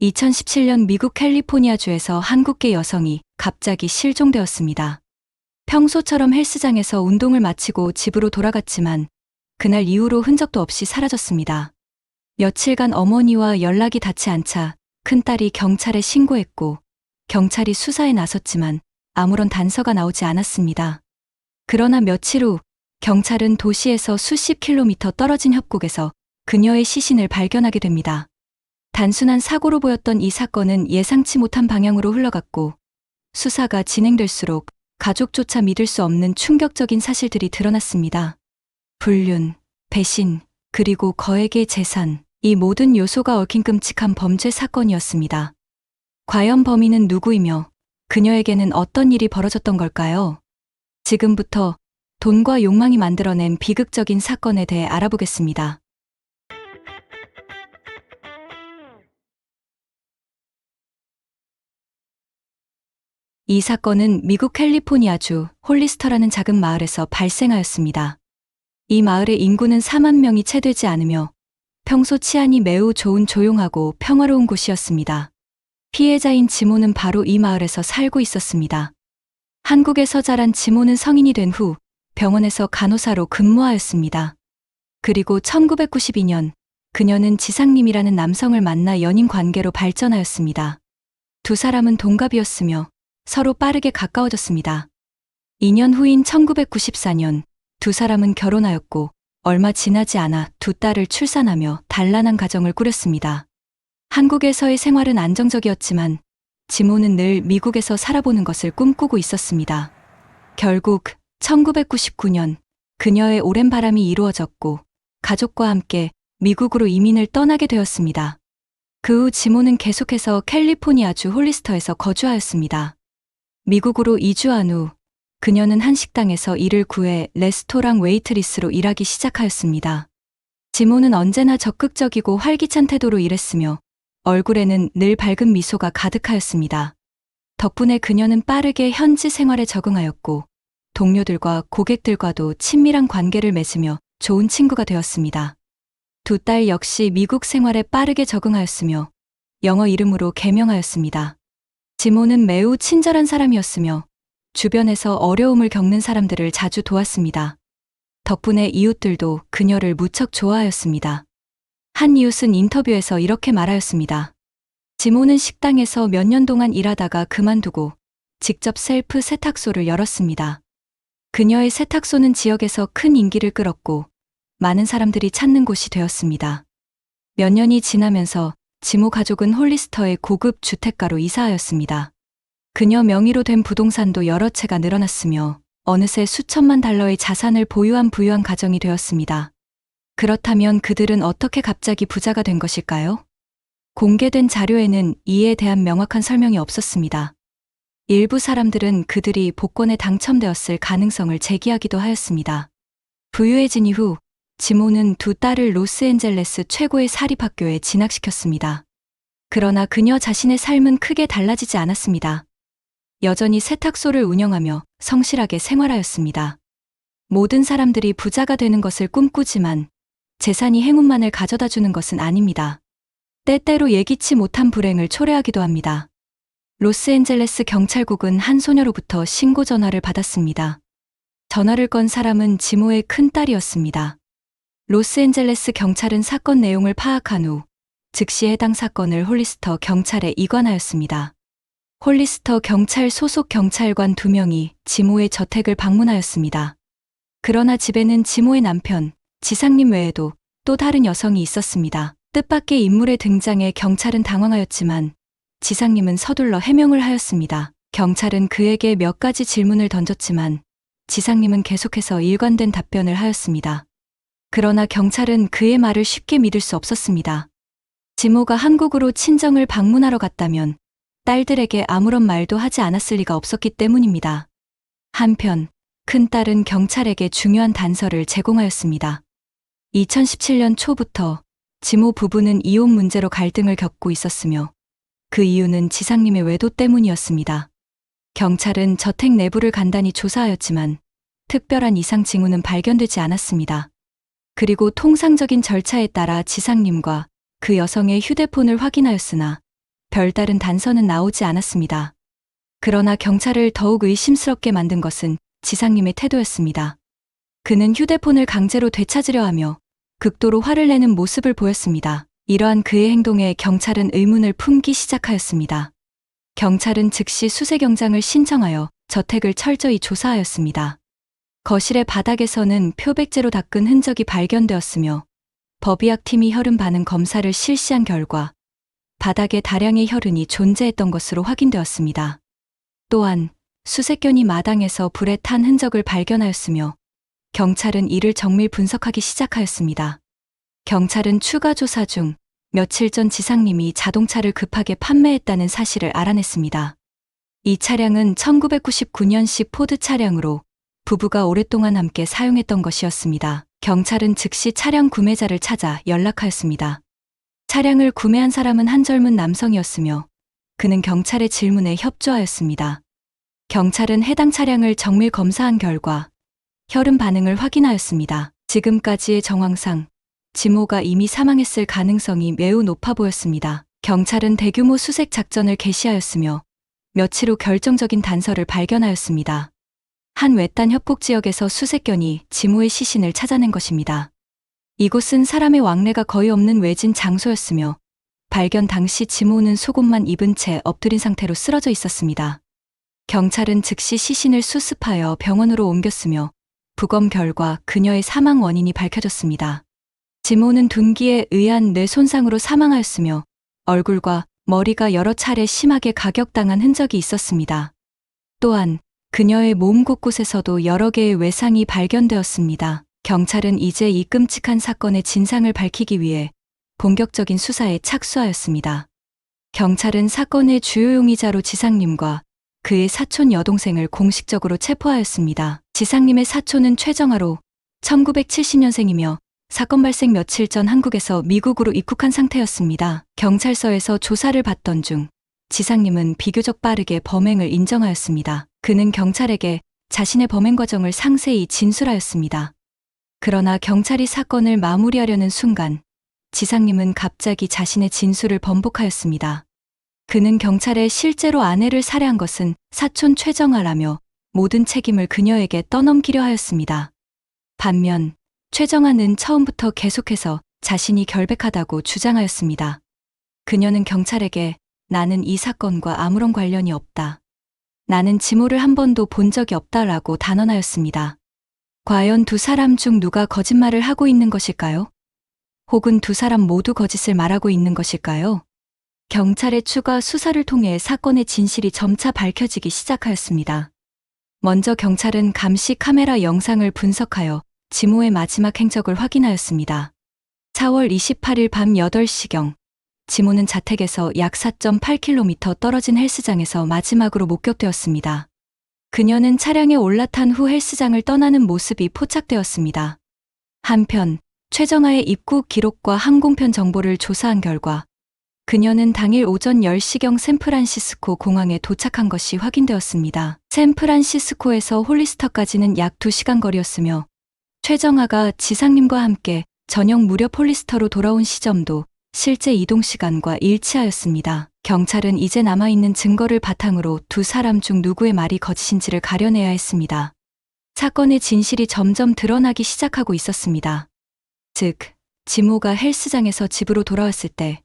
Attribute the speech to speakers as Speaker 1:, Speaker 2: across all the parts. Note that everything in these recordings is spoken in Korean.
Speaker 1: 2017년 미국 캘리포니아주에서 한국계 여성이 갑자기 실종되었습니다. 평소처럼 헬스장에서 운동을 마치고 집으로 돌아갔지만 그날 이후로 흔적도 없이 사라졌습니다. 며칠간 어머니와 연락이 닿지 않자 큰딸이 경찰에 신고했고 경찰이 수사에 나섰지만 아무런 단서가 나오지 않았습니다. 그러나 며칠 후 경찰은 도시에서 수십 킬로미터 떨어진 협곡에서 그녀의 시신을 발견하게 됩니다. 단순한 사고로 보였던 이 사건은 예상치 못한 방향으로 흘러갔고 수사가 진행될수록 가족조차 믿을 수 없는 충격적인 사실들이 드러났습니다. 불륜, 배신, 그리고 거액의 재산, 이 모든 요소가 얽힌 끔찍한 범죄 사건이었습니다. 과연 범인은 누구이며 그녀에게는 어떤 일이 벌어졌던 걸까요? 지금부터 돈과 욕망이 만들어낸 비극적인 사건에 대해 알아보겠습니다. 이 사건은 미국 캘리포니아주 홀리스터라는 작은 마을에서 발생하였습니다. 이 마을의 인구는 4만 명이 채 되지 않으며 평소 치안이 매우 좋은 조용하고 평화로운 곳이었습니다. 피해자인 지모는 바로 이 마을에서 살고 있었습니다. 한국에서 자란 지모는 성인이 된 후 병원에서 간호사로 근무하였습니다. 그리고 1992년 그녀는 지상님이라는 남성을 만나 연인 관계로 발전하였습니다. 두 사람은 동갑이었으며 서로 빠르게 가까워졌습니다. 2년 후인 1994년 두 사람은 결혼하였고 얼마 지나지 않아 두 딸을 출산하며 단란한 가정을 꾸렸습니다. 한국에서의 생활은 안정적이었지만 지모는 늘 미국에서 살아보는 것을 꿈꾸고 있었습니다. 결국 1999년 그녀의 오랜 바람이 이루어졌고 가족과 함께 미국으로 이민을 떠나게 되었습니다. 그 후 지모는 계속해서 캘리포니아주 홀리스터에서 거주하였습니다. 미국으로 이주한 후 그녀는 한 식당에서 일을 구해 레스토랑 웨이트리스로 일하기 시작하였습니다. 지모는 언제나 적극적이고 활기찬 태도로 일했으며 얼굴에는 늘 밝은 미소가 가득하였습니다. 덕분에 그녀는 빠르게 현지 생활에 적응하였고 동료들과 고객들과도 친밀한 관계를 맺으며 좋은 친구가 되었습니다. 두 딸 역시 미국 생활에 빠르게 적응하였으며 영어 이름으로 개명하였습니다. 지모는 매우 친절한 사람이었으며 주변에서 어려움을 겪는 사람들을 자주 도왔습니다. 덕분에 이웃들도 그녀를 무척 좋아하였습니다. 한 이웃은 인터뷰에서 이렇게 말하였습니다. 지모는 식당에서 몇 년 동안 일하다가 그만두고 직접 셀프 세탁소를 열었습니다. 그녀의 세탁소는 지역에서 큰 인기를 끌었고 많은 사람들이 찾는 곳이 되었습니다. 몇 년이 지나면서 지모 가족은 홀리스터의 고급 주택가로 이사하였습니다. 그녀 명의로 된 부동산도 여러 채가 늘어났으며 어느새 수천만 달러의 자산을 보유한 부유한 가정이 되었습니다. 그렇다면 그들은 어떻게 갑자기 부자가 된 것일까요? 공개된 자료에는 이에 대한 명확한 설명이 없었습니다. 일부 사람들은 그들이 복권에 당첨되었을 가능성을 제기하기도 하였습니다. 부유해진 이후 지모는 두 딸을 로스앤젤레스 최고의 사립학교에 진학시켰습니다. 그러나 그녀 자신의 삶은 크게 달라지지 않았습니다. 여전히 세탁소를 운영하며 성실하게 생활하였습니다. 모든 사람들이 부자가 되는 것을 꿈꾸지만 재산이 행운만을 가져다 주는 것은 아닙니다. 때때로 예기치 못한 불행을 초래하기도 합니다. 로스앤젤레스 경찰국은 한 소녀로부터 신고 전화를 받았습니다. 전화를 건 사람은 지모의 큰딸이었습니다. 로스앤젤레스 경찰은 사건 내용을 파악한 후 즉시 해당 사건을 홀리스터 경찰에 이관하였습니다. 홀리스터 경찰 소속 경찰관 2명이 지모의 저택을 방문하였습니다. 그러나 집에는 지모의 남편, 지상님 외에도 또 다른 여성이 있었습니다. 뜻밖의 인물의 등장에 경찰은 당황하였지만 지상님은 서둘러 해명을 하였습니다. 경찰은 그에게 몇 가지 질문을 던졌지만 지상님은 계속해서 일관된 답변을 하였습니다. 그러나 경찰은 그의 말을 쉽게 믿을 수 없었습니다. 지모가 한국으로 친정을 방문하러 갔다면 딸들에게 아무런 말도 하지 않았을 리가 없었기 때문입니다. 한편 큰딸은 경찰에게 중요한 단서를 제공하였습니다. 2017년 초부터 지모 부부는 이혼 문제로 갈등을 겪고 있었으며 그 이유는 지상님의 외도 때문이었습니다. 경찰은 저택 내부를 간단히 조사하였지만 특별한 이상 징후는 발견되지 않았습니다. 그리고 통상적인 절차에 따라 지상님과 그 여성의 휴대폰을 확인하였으나 별다른 단서는 나오지 않았습니다. 그러나 경찰을 더욱 의심스럽게 만든 것은 지상님의 태도였습니다. 그는 휴대폰을 강제로 되찾으려 하며 극도로 화를 내는 모습을 보였습니다. 이러한 그의 행동에 경찰은 의문을 품기 시작하였습니다. 경찰은 즉시 수색영장을 신청하여 저택을 철저히 조사하였습니다. 거실의 바닥에서는 표백제로 닦은 흔적이 발견되었으며 법의학팀이 혈흔 반응 검사를 실시한 결과 바닥에 다량의 혈흔이 존재했던 것으로 확인되었습니다. 또한 수색견이 마당에서 불에 탄 흔적을 발견하였으며 경찰은 이를 정밀 분석하기 시작하였습니다. 경찰은 추가 조사 중 며칠 전 지상님이 자동차를 급하게 판매했다는 사실을 알아냈습니다. 이 차량은 1999년식 포드 차량으로 부부가 오랫동안 함께 사용했던 것이었습니다. 경찰은 즉시 차량 구매자를 찾아 연락하였습니다. 차량을 구매한 사람은 한 젊은 남성이었으며 그는 경찰의 질문에 협조하였습니다. 경찰은 해당 차량을 정밀 검사한 결과 혈흔 반응을 확인하였습니다. 지금까지의 정황상 지모가 이미 사망했을 가능성이 매우 높아 보였습니다. 경찰은 대규모 수색 작전을 개시하였으며 며칠 후 결정적인 단서를 발견하였습니다. 한 외딴 협곡 지역에서 수색견이 지모의 시신을 찾아낸 것입니다. 이곳은 사람의 왕래가 거의 없는 외진 장소였으며 발견 당시 지모는 속옷만 입은 채 엎드린 상태로 쓰러져 있었습니다. 경찰은 즉시 시신을 수습하여 병원으로 옮겼으며 부검 결과 그녀의 사망 원인이 밝혀졌습니다. 지모는 둔기에 의한 뇌 손상으로 사망하였으며 얼굴과 머리가 여러 차례 심하게 가격당한 흔적이 있었습니다. 또한 그녀의 몸 곳곳에서도 여러 개의 외상이 발견되었습니다. 경찰은 이제 이 끔찍한 사건의 진상을 밝히기 위해 본격적인 수사에 착수하였습니다. 경찰은 사건의 주요 용의자로 지상님과 그의 사촌 여동생을 공식적으로 체포하였습니다. 지상님의 사촌은 최정아로 1970년생이며 사건 발생 며칠 전 한국에서 미국으로 입국한 상태였습니다. 경찰서에서 조사를 받던 중 지상님은 비교적 빠르게 범행을 인정하였습니다. 그는 경찰에게 자신의 범행 과정을 상세히 진술하였습니다. 그러나 경찰이 사건을 마무리하려는 순간 지상님은 갑자기 자신의 진술을 번복하였습니다. 그는 경찰에 실제로 아내를 살해한 것은 사촌 최정아라며 모든 책임을 그녀에게 떠넘기려 하였습니다. 반면 최정아는 처음부터 계속해서 자신이 결백하다고 주장하였습니다. 그녀는 경찰에게 나는 이 사건과 아무런 관련이 없다. 나는 지모를 한 번도 본 적이 없다라고 단언하였습니다. 과연 두 사람 중 누가 거짓말을 하고 있는 것일까요? 혹은 두 사람 모두 거짓을 말하고 있는 것일까요? 경찰의 추가 수사를 통해 사건의 진실이 점차 밝혀지기 시작하였습니다. 먼저 경찰은 감시 카메라 영상을 분석하여 지모의 마지막 행적을 확인하였습니다. 4월 28일 밤 8시경 지모는 자택에서 약 4.8km 떨어진 헬스장에서 마지막으로 목격되었습니다. 그녀는 차량에 올라탄 후 헬스장을 떠나는 모습이 포착되었습니다. 한편 최정아의 입국 기록과 항공편 정보를 조사한 결과 그녀는 당일 오전 10시경 샌프란시스코 공항에 도착한 것이 확인되었습니다. 샌프란시스코에서 홀리스터까지는 약 2시간 거리였으며 최정아가 지상님과 함께 저녁 무렵 홀리스터로 돌아온 시점도 실제 이동 시간과 일치하였습니다. 경찰은 이제 남아있는 증거를 바탕으로 두 사람 중 누구의 말이 거짓인지를 가려내야 했습니다. 사건의 진실이 점점 드러나기 시작하고 있었습니다. 즉, 지모가 헬스장에서 집으로 돌아왔을 때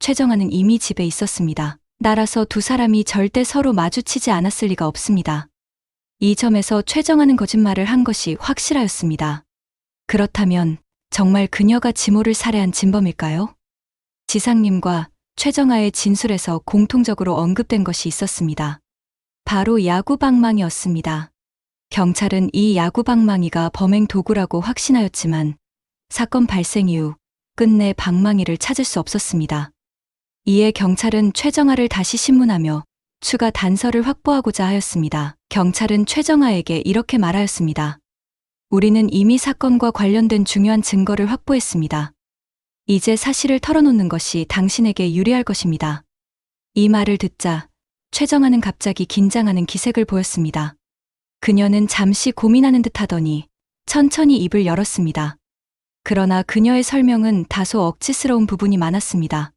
Speaker 1: 최정아는 이미 집에 있었습니다. 따라서 두 사람이 절대 서로 마주치지 않았을 리가 없습니다. 이 점에서 최정아는 거짓말을 한 것이 확실하였습니다. 그렇다면 정말 그녀가 지모를 살해한 진범일까요? 지상님과 최정아의 진술에서 공통적으로 언급된 것이 있었습니다. 바로 야구방망이였습니다. 경찰은 이 야구방망이가 범행 도구라고 확신하였지만 사건 발생 이후 끝내 방망이를 찾을 수 없었습니다. 이에 경찰은 최정아를 다시 신문하며 추가 단서를 확보하고자 하였습니다. 경찰은 최정아에게 이렇게 말하였습니다. 우리는 이미 사건과 관련된 중요한 증거를 확보했습니다. 이제 사실을 털어놓는 것이 당신에게 유리할 것입니다. 이 말을 듣자 최정아는 갑자기 긴장하는 기색을 보였습니다. 그녀는 잠시 고민하는 듯 하더니 천천히 입을 열었습니다. 그러나 그녀의 설명은 다소 억지스러운 부분이 많았습니다.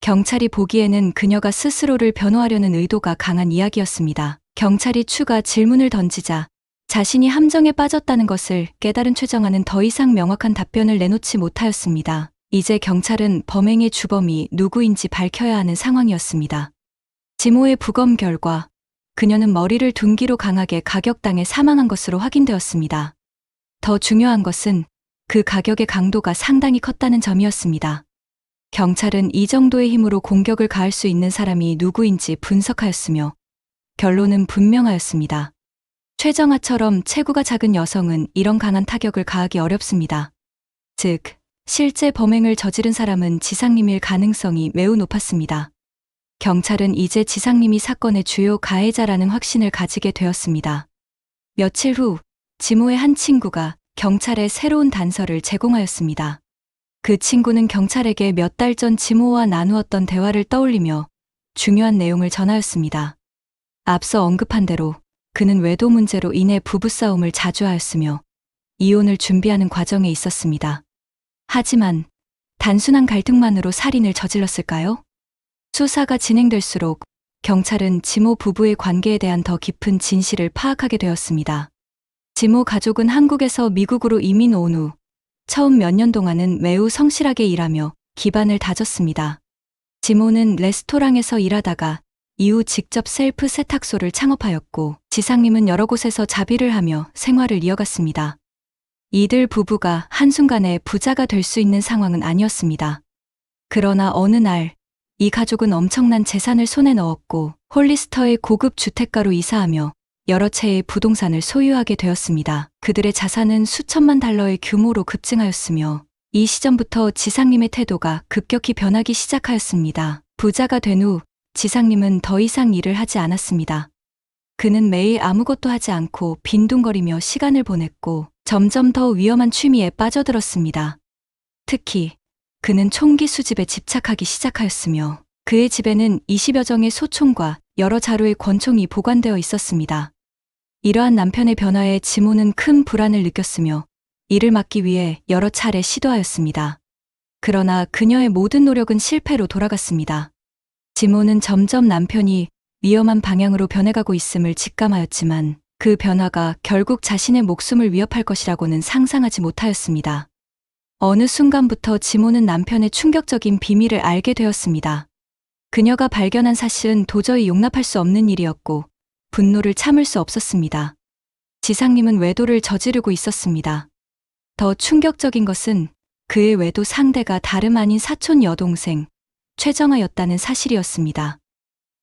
Speaker 1: 경찰이 보기에는 그녀가 스스로를 변호하려는 의도가 강한 이야기였습니다. 경찰이 추가 질문을 던지자 자신이 함정에 빠졌다는 것을 깨달은 최정아는 더 이상 명확한 답변을 내놓지 못하였습니다. 이제 경찰은 범행의 주범이 누구인지 밝혀야 하는 상황이었습니다. 지모의 부검 결과 그녀는 머리를 둔기로 강하게 가격당해 사망한 것으로 확인되었습니다. 더 중요한 것은 그 가격의 강도가 상당히 컸다는 점이었습니다. 경찰은 이 정도의 힘으로 공격을 가할 수 있는 사람이 누구인지 분석하였으며 결론은 분명하였습니다. 최정아처럼 체구가 작은 여성은 이런 강한 타격을 가하기 어렵습니다. 즉, 실제 범행을 저지른 사람은 지상님일 가능성이 매우 높았습니다. 경찰은 이제 지상님이 사건의 주요 가해자라는 확신을 가지게 되었습니다. 며칠 후 지모의 한 친구가 경찰에 새로운 단서를 제공하였습니다. 그 친구는 경찰에게 몇 달 전 지모와 나누었던 대화를 떠올리며 중요한 내용을 전하였습니다. 앞서 언급한 대로 그는 외도 문제로 인해 부부싸움을 자주 하였으며 이혼을 준비하는 과정에 있었습니다. 하지만 단순한 갈등만으로 살인을 저질렀을까요? 수사가 진행될수록 경찰은 지모 부부의 관계에 대한 더 깊은 진실을 파악하게 되었습니다. 지모 가족은 한국에서 미국으로 이민 온 후 처음 몇 년 동안은 매우 성실하게 일하며 기반을 다졌습니다. 지모는 레스토랑에서 일하다가 이후 직접 셀프 세탁소를 창업하였고 지상님은 여러 곳에서 자비를 하며 생활을 이어갔습니다. 이들 부부가 한순간에 부자가 될 수 있는 상황은 아니었습니다. 그러나 어느 날 이 가족은 엄청난 재산을 손에 넣었고 홀리스터의 고급 주택가로 이사하며 여러 채의 부동산을 소유하게 되었습니다. 그들의 자산은 수천만 달러의 규모로 급증하였으며 이 시점부터 지상님의 태도가 급격히 변하기 시작하였습니다. 부자가 된 후 지상님은 더 이상 일을 하지 않았습니다. 그는 매일 아무것도 하지 않고 빈둥거리며 시간을 보냈고 점점 더 위험한 취미에 빠져들었습니다. 특히 그는 총기 수집에 집착하기 시작하였으며 그의 집에는 20여 정의 소총과 여러 자루의 권총이 보관되어 있었습니다. 이러한 남편의 변화에 지모는 큰 불안을 느꼈으며 이를 막기 위해 여러 차례 시도하였습니다. 그러나 그녀의 모든 노력은 실패로 돌아갔습니다. 지모는 점점 남편이 위험한 방향으로 변해가고 있음을 직감하였지만 그 변화가 결국 자신의 목숨을 위협할 것이라고는 상상하지 못하였습니다. 어느 순간부터 지모는 남편의 충격적인 비밀을 알게 되었습니다. 그녀가 발견한 사실은 도저히 용납할 수 없는 일이었고 분노를 참을 수 없었습니다. 지상님은 외도를 저지르고 있었습니다. 더 충격적인 것은 그의 외도 상대가 다름 아닌 사촌 여동생 최정아였다는 사실이었습니다.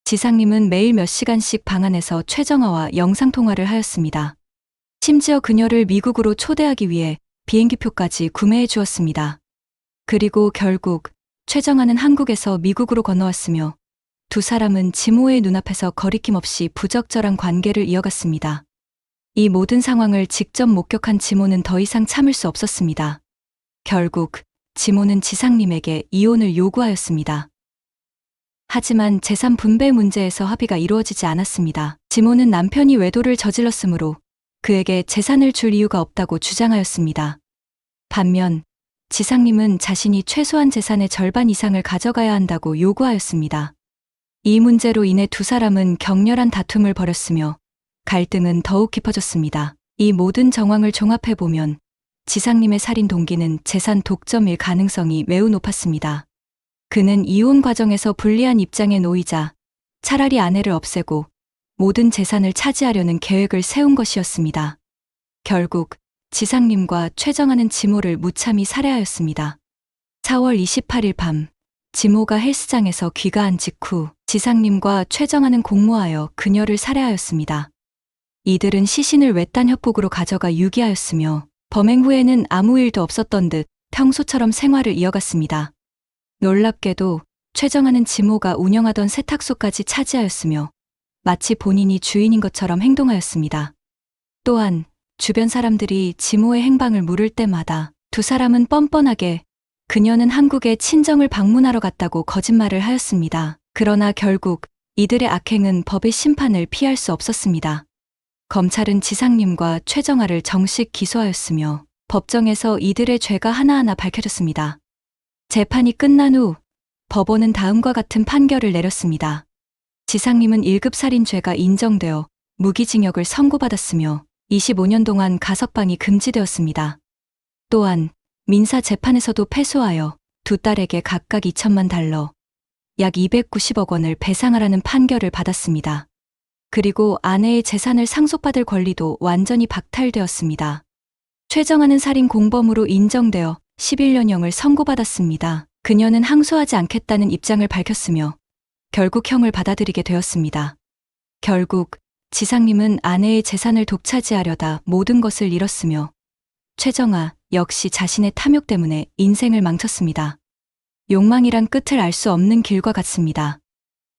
Speaker 1: 지상님은 매일 몇 시간씩 방 안에서 최정아와 영상통화를 하였습니다. 심지어 그녀를 미국으로 초대하기 위해 비행기표까지 구매해 주었습니다. 그리고 결국 최정아는 한국에서 미국으로 건너왔으며 두 사람은 지모의 눈앞에서 거리낌 없이 부적절한 관계를 이어갔습니다. 이 모든 상황을 직접 목격한 지모는 더 이상 참을 수 없었습니다. 결국 지모는 지상님에게 이혼을 요구하였습니다. 하지만 재산 분배 문제에서 합의가 이루어지지 않았습니다. 지모는 남편이 외도를 저질렀으므로 그에게 재산을 줄 이유가 없다고 주장하였습니다. 반면 지상님은 자신이 최소한 재산의 절반 이상을 가져가야 한다고 요구하였습니다. 이 문제로 인해 두 사람은 격렬한 다툼을 벌였으며 갈등은 더욱 깊어졌습니다. 이 모든 정황을 종합해보면 지상님의 살인 동기는 재산 독점일 가능성이 매우 높았습니다. 그는 이혼 과정에서 불리한 입장에 놓이자 차라리 아내를 없애고 모든 재산을 차지하려는 계획을 세운 것이었습니다. 결국 지상님과 최정아는 지모를 무참히 살해하였습니다. 4월 28일 밤 지모가 헬스장에서 귀가한 직후 지상님과 최정아는 공모하여 그녀를 살해하였습니다. 이들은 시신을 외딴 협곡으로 가져가 유기하였으며 범행 후에는 아무 일도 없었던 듯 평소처럼 생활을 이어갔습니다. 놀랍게도 최정아는 지모가 운영하던 세탁소까지 차지하였으며 마치 본인이 주인인 것처럼 행동하였습니다. 또한 주변 사람들이 지모의 행방을 물을 때마다 두 사람은 뻔뻔하게 그녀는 한국에 친정을 방문하러 갔다고 거짓말을 하였습니다. 그러나 결국 이들의 악행은 법의 심판을 피할 수 없었습니다. 검찰은 지상님과 최정아를 정식 기소하였으며 법정에서 이들의 죄가 하나하나 밝혀졌습니다. 재판이 끝난 후 법원은 다음과 같은 판결을 내렸습니다. 지상님은 1급 살인죄가 인정되어 무기징역을 선고받았으며 25년 동안 가석방이 금지되었습니다. 또한 민사 재판에서도 패소하여 두 딸에게 각각 2천만 달러, 약 290억 원을 배상하라는 판결을 받았습니다. 그리고 아내의 재산을 상속받을 권리도 완전히 박탈되었습니다. 최정아는 살인 공범으로 인정되어 11년형을 선고받았습니다. 그녀는 항소하지 않겠다는 입장을 밝혔으며 결국 형을 받아들이게 되었습니다. 결국 지상님은 아내의 재산을 독차지하려다 모든 것을 잃었으며 최정아 역시 자신의 탐욕 때문에 인생을 망쳤습니다. 욕망이란 끝을 알 수 없는 길과 같습니다.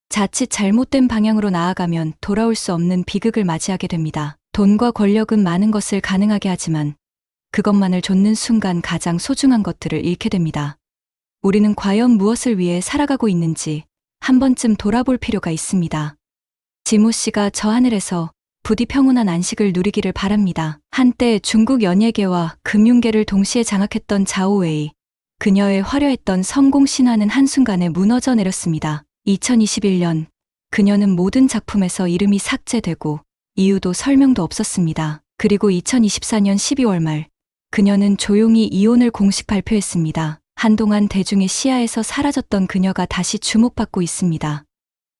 Speaker 1: 자칫 잘못된 방향으로 나아가면 돌아올 수 없는 비극을 맞이하게 됩니다. 돈과 권력은 많은 것을 가능하게 하지만 그것만을 좇는 순간 가장 소중한 것들을 잃게 됩니다. 우리는 과연 무엇을 위해 살아가고 있는지 한 번쯤 돌아볼 필요가 있습니다. 지모 씨가 저 하늘에서 부디 평온한 안식을 누리기를 바랍니다. 한때 중국 연예계와 금융계를 동시에 장악했던 자오웨이. 그녀의 화려했던 성공 신화는 한순간에 무너져 내렸습니다. 2021년 그녀는 모든 작품에서 이름이 삭제되고 이유도 설명도 없었습니다. 그리고 2024년 12월 말 그녀는 조용히 이혼을 공식 발표했습니다. 한동안 대중의 시야에서 사라졌던 그녀가 다시 주목받고 있습니다.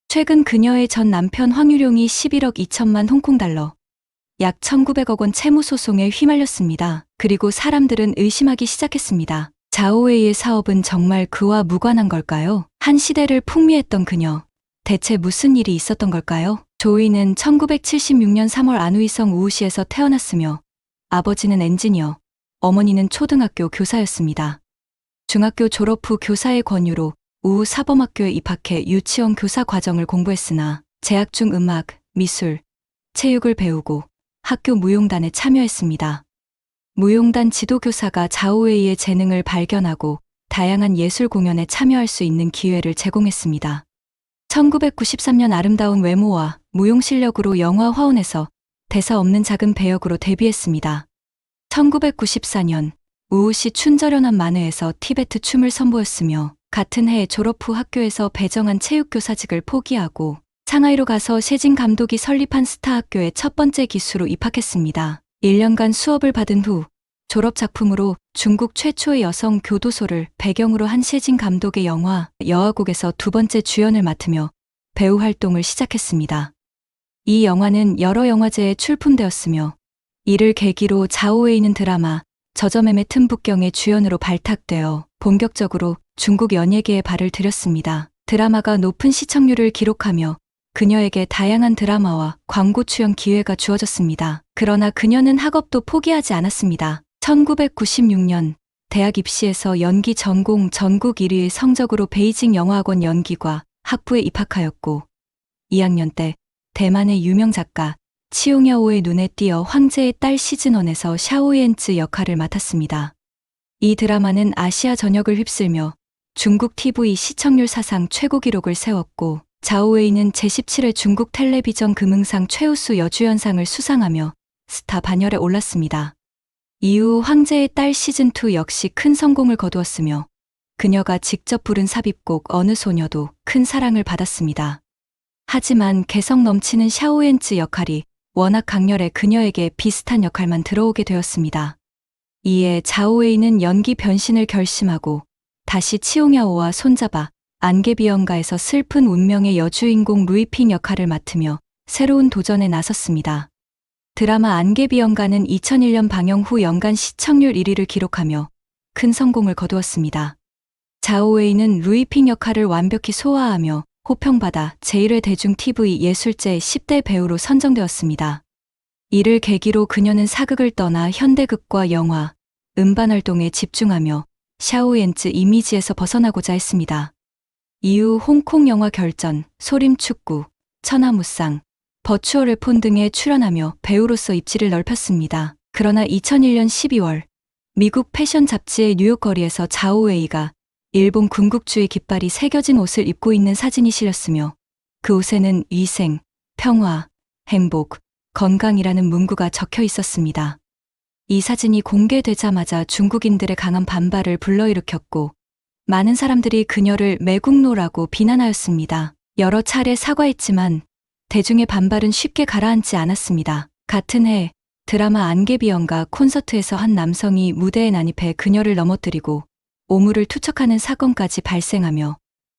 Speaker 1: 최근 그녀의 전 남편 황유룡이 11억 2천만 홍콩달러, 약 1,900억 원 채무 소송에 휘말렸습니다. 그리고 사람들은 의심하기 시작했습니다. 자오웨이의 사업은 정말 그와 무관한 걸까요? 한 시대를 풍미했던 그녀, 대체 무슨 일이 있었던 걸까요? 조이는 1976년 3월 안우이성 우우시에서 태어났으며 아버지는 엔지니어, 어머니는 초등학교 교사였습니다. 중학교 졸업 후 교사의 권유로 우우 사범학교에 입학해 유치원 교사 과정을 공부했으나 재학 중 음악, 미술, 체육을 배우고 학교 무용단에 참여했습니다. 무용단 지도교사가 자오웨이의 재능을 발견하고 다양한 예술 공연에 참여할 수 있는 기회를 제공했습니다. 1993년 아름다운 외모와 무용 실력으로 영화 화혼에서 대사 없는 작은 배역으로 데뷔했습니다. 1994년 우우시 춘절연한 만회에서 티베트 춤을 선보였으며 같은 해 졸업 후 학교에서 배정한 체육교사직을 포기하고 상하이로 가서 셰진 감독이 설립한 스타학교의 첫 번째 기수로 입학했습니다. 1년간 수업을 받은 후 졸업 작품으로 중국 최초의 여성 교도소를 배경으로 한 셰진 감독의 영화 여아곡에서 두 번째 주연을 맡으며 배우 활동을 시작했습니다. 이 영화는 여러 영화제에 출품되었으며 이를 계기로 자오웨이는 드라마 저저매매 틈북경의 주연으로 발탁되어 본격적으로 중국 연예계에 발을 들였습니다. 드라마가 높은 시청률을 기록하며 그녀에게 다양한 드라마와 광고 출연 기회가 주어졌습니다. 그러나 그녀는 학업도 포기하지 않았습니다. 1996년 대학 입시에서 연기 전공 전국 1위의 성적으로 베이징 영화학원 연기과 학부에 입학하였고 2학년 때 대만의 유명 작가 치용야오의 눈에 띄어 황제의 딸 시즌1에서 샤오옌츠 역할을 맡았습니다. 이 드라마는 아시아 전역을 휩쓸며 중국 TV 시청률 사상 최고 기록을 세웠고 자오웨이는 제17회 중국 텔레비전 금흥상 최우수 여주연상을 수상하며 스타 반열에 올랐습니다. 이후 황제의 딸 시즌2 역시 큰 성공을 거두었으며 그녀가 직접 부른 삽입곡 어느 소녀도 큰 사랑을 받았습니다. 하지만 개성 넘치는 샤오옌츠 역할이 워낙 강렬해 그녀에게 비슷한 역할만 들어오게 되었습니다. 이에 자오웨이는 연기 변신을 결심하고 다시 치용야오와 손잡아 안개비연가에서 슬픈 운명의 여주인공 루이핑 역할을 맡으며 새로운 도전에 나섰습니다. 드라마 안개비연가는 2001년 방영 후 연간 시청률 1위를 기록하며 큰 성공을 거두었습니다. 자오웨이는 루이핑 역할을 완벽히 소화하며 호평받아 제1회 대중 TV 예술제 10대 배우로 선정되었습니다. 이를 계기로 그녀는 사극을 떠나 현대극과 영화, 음반 활동에 집중하며 샤오옌츠 이미지에서 벗어나고자 했습니다. 이후 홍콩 영화 결전, 소림축구, 천하무쌍, 버추얼 폰 등에 출연하며 배우로서 입지를 넓혔습니다. 그러나 2001년 12월 미국 패션 잡지의 뉴욕 거리에서 자오웨이가 일본 군국주의 깃발이 새겨진 옷을 입고 있는 사진이 실렸으며 그 옷에는 위생, 평화, 행복, 건강이라는 문구가 적혀 있었습니다. 이 사진이 공개되자마자 중국인들의 강한 반발을 불러일으켰고 많은 사람들이 그녀를 매국노라고 비난하였습니다. 여러 차례 사과했지만 대중의 반발은 쉽게 가라앉지 않았습니다. 같은 해 드라마 안개비연가 콘서트에서 한 남성이 무대에 난입해 그녀를 넘어뜨리고 오물을 투척하는 사건까지 발생하며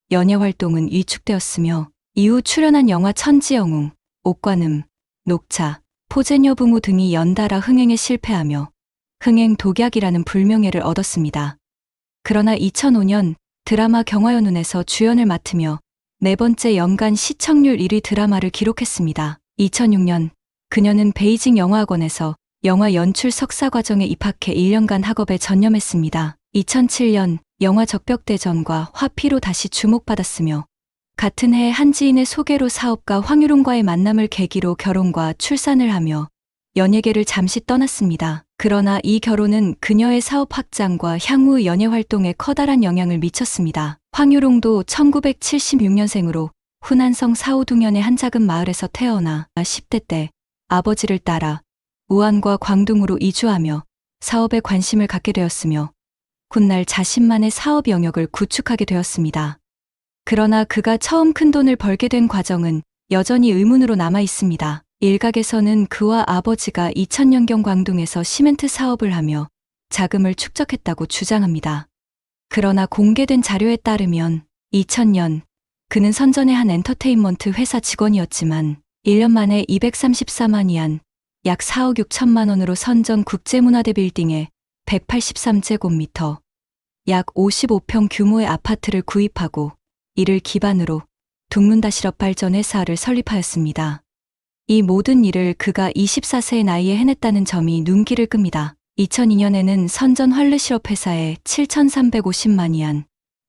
Speaker 1: 연예 활동은 위축되었으며 이후 출연한 영화 천지영웅, 옥관음, 녹차, 포제녀붕우 등이 연달아 흥행에 실패하며 흥행 독약이라는 불명예를 얻었습니다. 그러나 2005년 드라마 경화연운에서 주연을 맡으며 네 번째 연간 시청률 1위 드라마를 기록했습니다. 2006년 그녀는 베이징 영화학원에서 영화 연출 석사 과정에 입학해 1년간 학업에 전념했습니다. 2007년 영화 적벽대전과 화피로 다시 주목받았으며 같은 해 한지인의 소개로 사업가 황유룡과의 만남을 계기로 결혼과 출산을 하며 연예계를 잠시 떠났습니다. 그러나 이 결혼은 그녀의 사업 확장과 향후 연예 활동에 커다란 영향을 미쳤습니다. 황유룡도 1976년생으로 후난성 사오둥현의 한 작은 마을에서 태어나 10대 때 아버지를 따라 우한과 광둥으로 이주하며 사업에 관심을 갖게 되었으며 훗날 자신만의 사업 영역을 구축하게 되었습니다. 그러나 그가 처음 큰 돈을 벌게 된 과정은 여전히 의문으로 남아 있습니다. 일각에서는 그와 아버지가 2000년경 광둥에서 시멘트 사업을 하며 자금을 축적했다고 주장합니다. 그러나 공개된 자료에 따르면 2000년 그는 선전의 한 엔터테인먼트 회사 직원이었지만 1년 만에 234만 위안, 약 4억 6천만 원으로 선전 국제문화대 빌딩에 183제곱미터, 약 55평 규모의 아파트를 구입하고 이를 기반으로 둥문다시럽 발전 회사를 설립하였습니다. 이 모든 일을 그가 24세의 나이에 해냈다는 점이 눈길을 끕니다. 2002년에는 선전 활르시럽 회사에 7,350만 위안,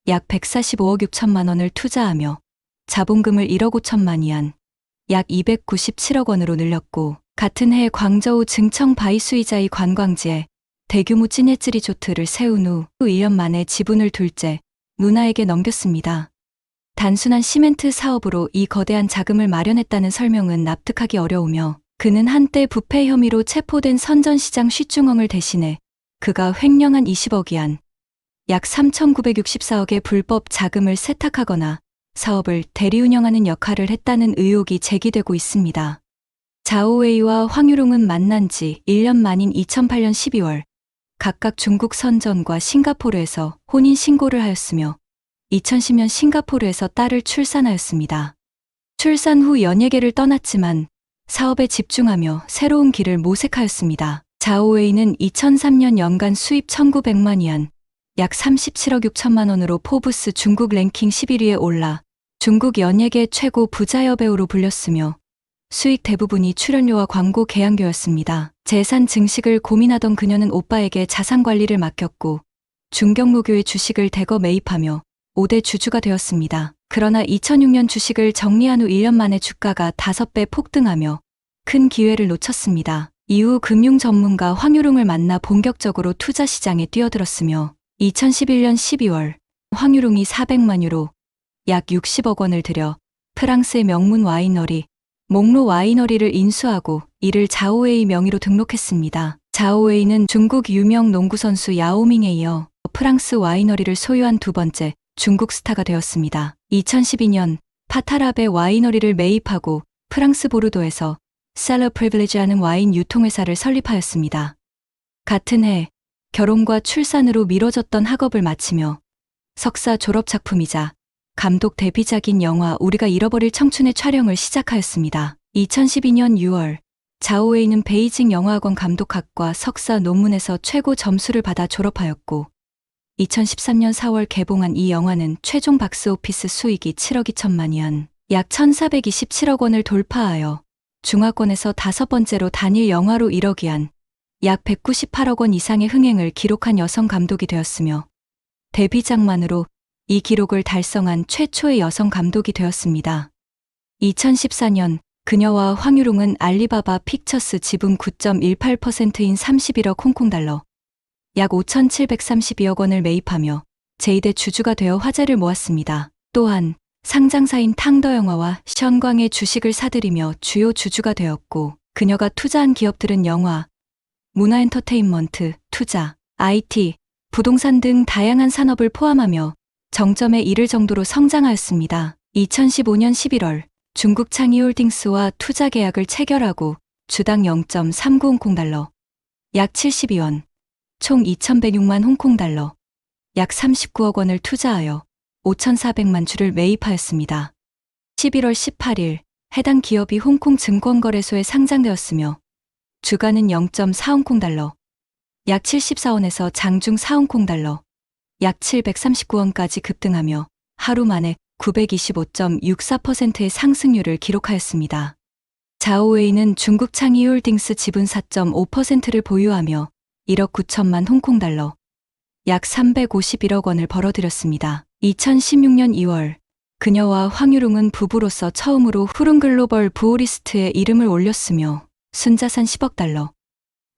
Speaker 1: 약 145억 6천만 원을 투자하며 자본금을 1억 5천만 위안, 약 297억 원으로 늘렸고 같은 해 광저우 증청 바이수이자이 관광지에 대규모 찌네찌 리조트를 세운 후 1년 만에 지분을 둘째 누나에게 넘겼습니다. 단순한 시멘트 사업으로 이 거대한 자금을 마련했다는 설명은 납득하기 어려우며 그는 한때 부패 혐의로 체포된 선전시장 쉬중엉을 대신해 그가 횡령한 20억 위안, 약 3,964억의 불법 자금을 세탁하거나 사업을 대리운영하는 역할을 했다는 의혹이 제기되고 있습니다. 자오웨이와 황유룡은 만난 지 1년 만인 2008년 12월 각각 중국 선전과 싱가포르에서 혼인 신고를 하였으며 2010년 싱가포르에서 딸을 출산하였습니다. 출산 후 연예계를 떠났지만 사업에 집중하며 새로운 길을 모색하였습니다. 자오웨이는 2003년 연간 수입 1,900만 위안, 약 37억 6천만 원으로 포브스 중국 랭킹 11위에 올라 중국 연예계 최고 부자 여배우로 불렸으며 수익 대부분이 출연료와 광고 계약료였습니다. 재산 증식을 고민하던 그녀는 오빠에게 자산 관리를 맡겼고 중경로교의 주식을 대거 매입하며 5대 주주가 되었습니다. 그러나 2006년 주식을 정리한 후 1년 만에 주가가 5배 폭등하며 큰 기회를 놓쳤습니다. 이후 금융 전문가 황유룡을 만나 본격적으로 투자 시장에 뛰어들었으며 2011년 12월 황유룡이 400만 유로, 약 60억 원을 들여 프랑스의 명문 와이너리 몽로 와이너리를 인수하고 이를 자오웨이 명의로 등록했습니다. 자오웨이는 중국 유명 농구 선수 야오밍에 이어 프랑스 와이너리를 소유한 두 번째 중국 스타가 되었습니다. 2012년 파타랍의 와이너리를 매입하고 프랑스 보르도에서 셀러 프리빌리지하는 와인 유통회사를 설립하였습니다. 같은 해 결혼과 출산으로 미뤄졌던 학업을 마치며 석사 졸업 작품이자 감독 데뷔작인 영화 우리가 잃어버릴 청춘의 촬영을 시작하였습니다. 2012년 6월 자오웨이는 베이징 영화학원 감독학과 석사 논문에서 최고 점수를 받아 졸업하였고 2013년 4월 개봉한 이 영화는 최종 박스오피스 수익이 7억 2천만 위안, 약 1,427억 원을 돌파하여 중화권에서 5번째로 단일 영화로 1억 위안, 약 198억 원 이상의 흥행을 기록한 여성 감독이 되었으며 데뷔작만으로 이 기록을 달성한 최초의 여성 감독이 되었습니다. 2014년 그녀와 황유룡은 알리바바 픽처스 지분 9.18%인 31억 홍콩달러, 약 5,732억 원을 매입하며 제2대 주주가 되어 화제를 모았습니다. 또한 상장사인 탕더영화와 션광의 주식을 사들이며 주요 주주가 되었고 그녀가 투자한 기업들은 영화, 문화엔터테인먼트, 투자, IT, 부동산 등 다양한 산업을 포함하며 정점에 이를 정도로 성장하였습니다. 2015년 11월 중국 창이홀딩스와 투자 계약을 체결하고 주당 0.39홍콩달러, 약 72원, 총 2,106만 홍콩달러, 약 39억 원을 투자하여 5,400만 주를 매입하였습니다. 11월 18일 해당 기업이 홍콩 증권거래소에 상장되었으며 주가는 0.4홍콩달러, 약 74원에서 장중 4홍콩달러, 약 739원까지 급등하며 하루 만에 925.64%의 상승률을 기록하였습니다. 자오웨이는 중국 창이홀딩스 지분 4.5%를 보유하며 1억 9천만 홍콩달러, 약 351억 원을 벌어들였습니다. 2016년 2월 그녀와 황유룡은 부부로서 처음으로 푸른글로벌 부호리스트에 이름을 올렸으며 순자산 10억 달러,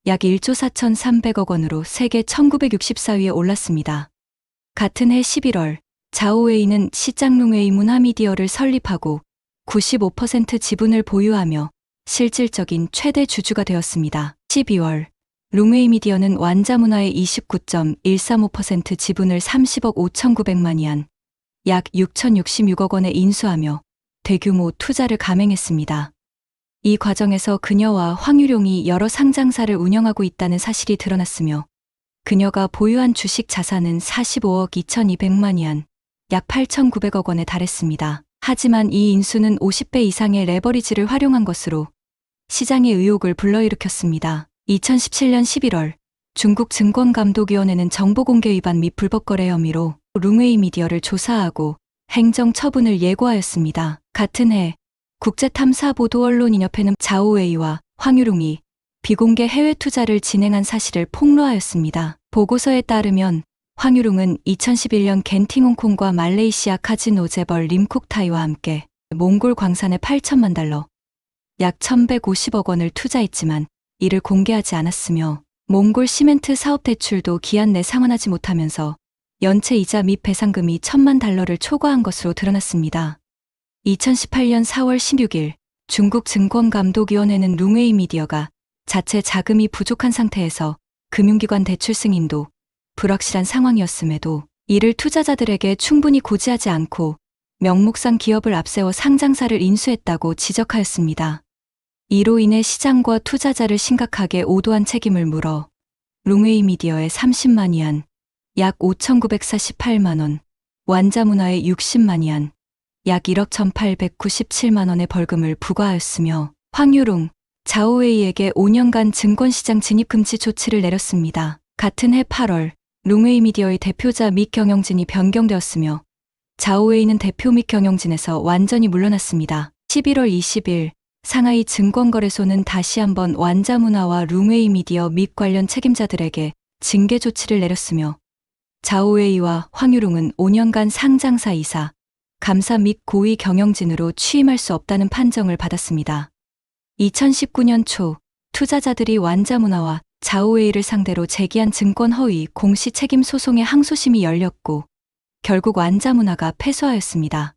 Speaker 1: 약 1조 4,300억 원으로 세계 1964위에 올랐습니다. 같은 해 11월 자오웨이는 시장룽웨이 문화미디어를 설립하고 95% 지분을 보유하며 실질적인 최대 주주가 되었습니다. 12월 룽웨이 미디어는 완자문화의 29.135% 지분을 30억 5,900만 위안, 약 6,066억 원에 인수하며 대규모 투자를 감행했습니다. 이 과정에서 그녀와 황유룡이 여러 상장사를 운영하고 있다는 사실이 드러났으며 그녀가 보유한 주식 자산은 45억 2,200만 위안, 약 8,900억 원에 달했습니다. 하지만 이 인수는 50배 이상의 레버리지를 활용한 것으로 시장의 의혹을 불러일으켰습니다. 2017년 11월 중국 증권감독위원회는 정보공개 위반 및 불법거래 혐의로 룽웨이 미디어를 조사하고 행정 처분을 예고하였습니다. 같은 해 국제탐사보도언론인협회는 자오웨이와 황유룡이 비공개 해외 투자를 진행한 사실을 폭로하였습니다. 보고서에 따르면 황유룡은 2011년 겐팅 홍콩과 말레이시아 카지노 재벌 림쿡타이와 함께 몽골 광산에 8천만 달러, 약 1,150억 원을 투자했지만 이를 공개하지 않았으며 몽골 시멘트 사업 대출도 기한 내 상환하지 못하면서 연체 이자 및 배상금이 1,000만 달러를 초과한 것으로 드러났습니다. 2018년 4월 16일 중국 증권감독위원회는 룽웨이 미디어가 자체 자금이 부족한 상태에서 금융기관 대출 승인도 불확실한 상황이었음에도 이를 투자자들에게 충분히 고지하지 않고 명목상 기업을 앞세워 상장사를 인수했다고 지적하였습니다. 이로 인해 시장과 투자자를 심각하게 오도한 책임을 물어 룽웨이 미디어에 30만 위안, 약 5,948만 원, 완자문화에 60만 위안, 약 1억 1,897만 원의 벌금을 부과하였으며 황유룡, 자오웨이에게 5년간 증권시장 진입금지 조치를 내렸습니다. 같은 해 8월 룽웨이 미디어의 대표자 및 경영진이 변경되었으며 자오웨이는 대표 및 경영진에서 완전히 물러났습니다. 11월 20일 상하이 증권거래소는 다시 한번 완자문화와 룽웨이 미디어 및 관련 책임자들에게 징계 조치를 내렸으며 자오웨이와 황유룡은 5년간 상장사 이사, 감사 및 고위 경영진으로 취임할 수 없다는 판정을 받았습니다. 2019년 초 투자자들이 완자문화와 자오웨이를 상대로 제기한 증권 허위 공시 책임 소송의 항소심이 열렸고 결국 완자문화가 패소하였습니다.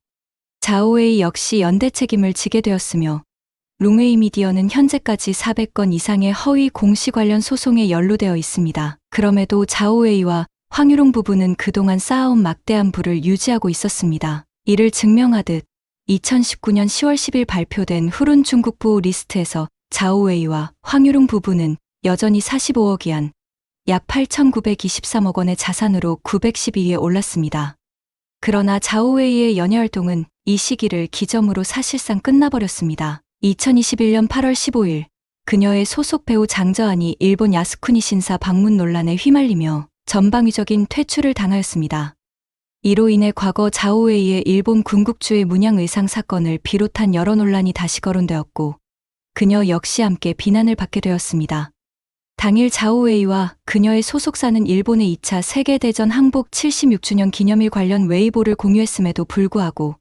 Speaker 1: 자오웨이 역시 연대 책임을 지게 되었으며 룽웨이 미디어는 현재까지 400건 이상의 허위 공시 관련 소송에 연루되어 있습니다. 그럼에도 자오웨이와 황유룡 부부는 그동안 쌓아온 막대한 부를 유지하고 있었습니다. 이를 증명하듯 2019년 10월 10일 발표된 푸른 중국부 리스트에서 자오웨이와 황유룡 부부는 여전히 45억 위안, 약 8,923억 원의 자산으로 912위에 올랐습니다. 그러나 자오웨이의 연예활동은 이 시기를 기점으로 사실상 끝나버렸습니다. 2021년 8월 15일 그녀의 소속 배우 장저한이 일본 야스쿠니 신사 방문 논란에 휘말리며 전방위적인 퇴출을 당하였습니다. 이로 인해 과거 자오웨이의 일본 군국주의 문양 의상 사건을 비롯한 여러 논란이 다시 거론되었고 그녀 역시 함께 비난을 받게 되었습니다. 당일 자오웨이와 그녀의 소속사는 일본의 2차 세계대전 항복 76주년 기념일 관련 웨이보를 공유했음에도 불구하고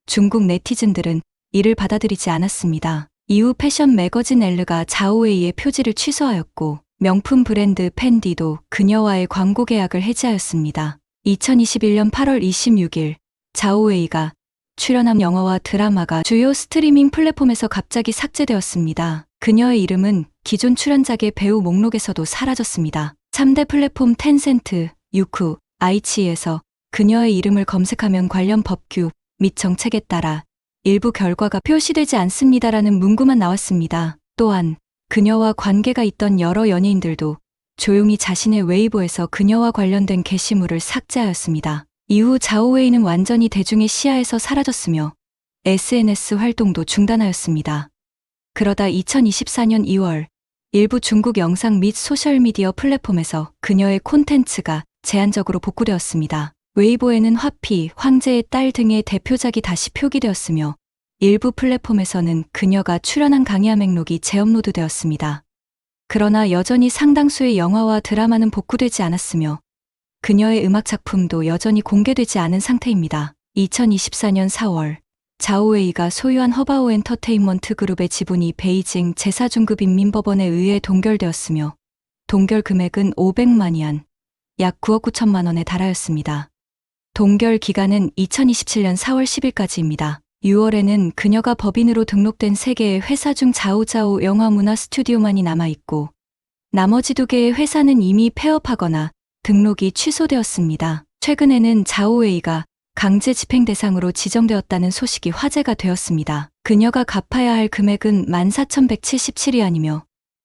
Speaker 1: 중국 네티즌들은 이를 받아들이지 않았습니다. 이후 패션 매거진 엘르가 자오웨이의 표지를 취소하였고 명품 브랜드 펜디도 그녀와의 광고 계약을 해지하였습니다. 2021년 8월 26일 자오웨이가 출연한 영화와 드라마가 주요 스트리밍 플랫폼에서 갑자기 삭제되었습니다. 그녀의 이름은 기존 출연작의 배우 목록에서도 사라졌습니다. 3대 플랫폼 텐센트, 유쿠, 아이치에서 그녀의 이름을 검색하면 관련 법규 및 정책에 따라 일부 결과가 표시되지 않습니다라는 문구만 나왔습니다. 또한 그녀와 관계가 있던 여러 연예인들도 조용히 자신의 웨이보에서 그녀와 관련된 게시물을 삭제하였습니다. 이후 자오웨이는 완전히 대중의 시야에서 사라졌으며 SNS 활동도 중단하였습니다. 그러다 2024년 2월 일부 중국 영상 및 소셜미디어 플랫폼에서 그녀의 콘텐츠가 제한적으로 복구되었습니다. 웨이보에는 화피, 황제의 딸 등의 대표작이 다시 표기되었으며 일부 플랫폼에서는 그녀가 출연한 강의와 맥록이 재업로드되었습니다. 그러나 여전히 상당수의 영화와 드라마는 복구되지 않았으며 그녀의 음악 작품도 여전히 공개되지 않은 상태입니다. 2024년 4월 자오웨이가 소유한 허바오 엔터테인먼트 그룹의 지분이 베이징 제4중급 인민법원에 의해 동결되었으며 동결 금액은 500만 위안, 약 9억 9천만 원에 달하였습니다. 동결 기간은 2027년 4월 10일까지입니다. 6월에는 그녀가 법인으로 등록된 3개의 회사 중 자오자오 영화문화 스튜디오만이 남아있고 나머지 2개의 회사는 이미 폐업하거나 등록이 취소되었습니다. 최근에는 자오웨이가 강제 집행 대상으로 지정되었다는 소식이 화제가 되었습니다. 그녀가 갚아야 할 금액은 14,177위안이며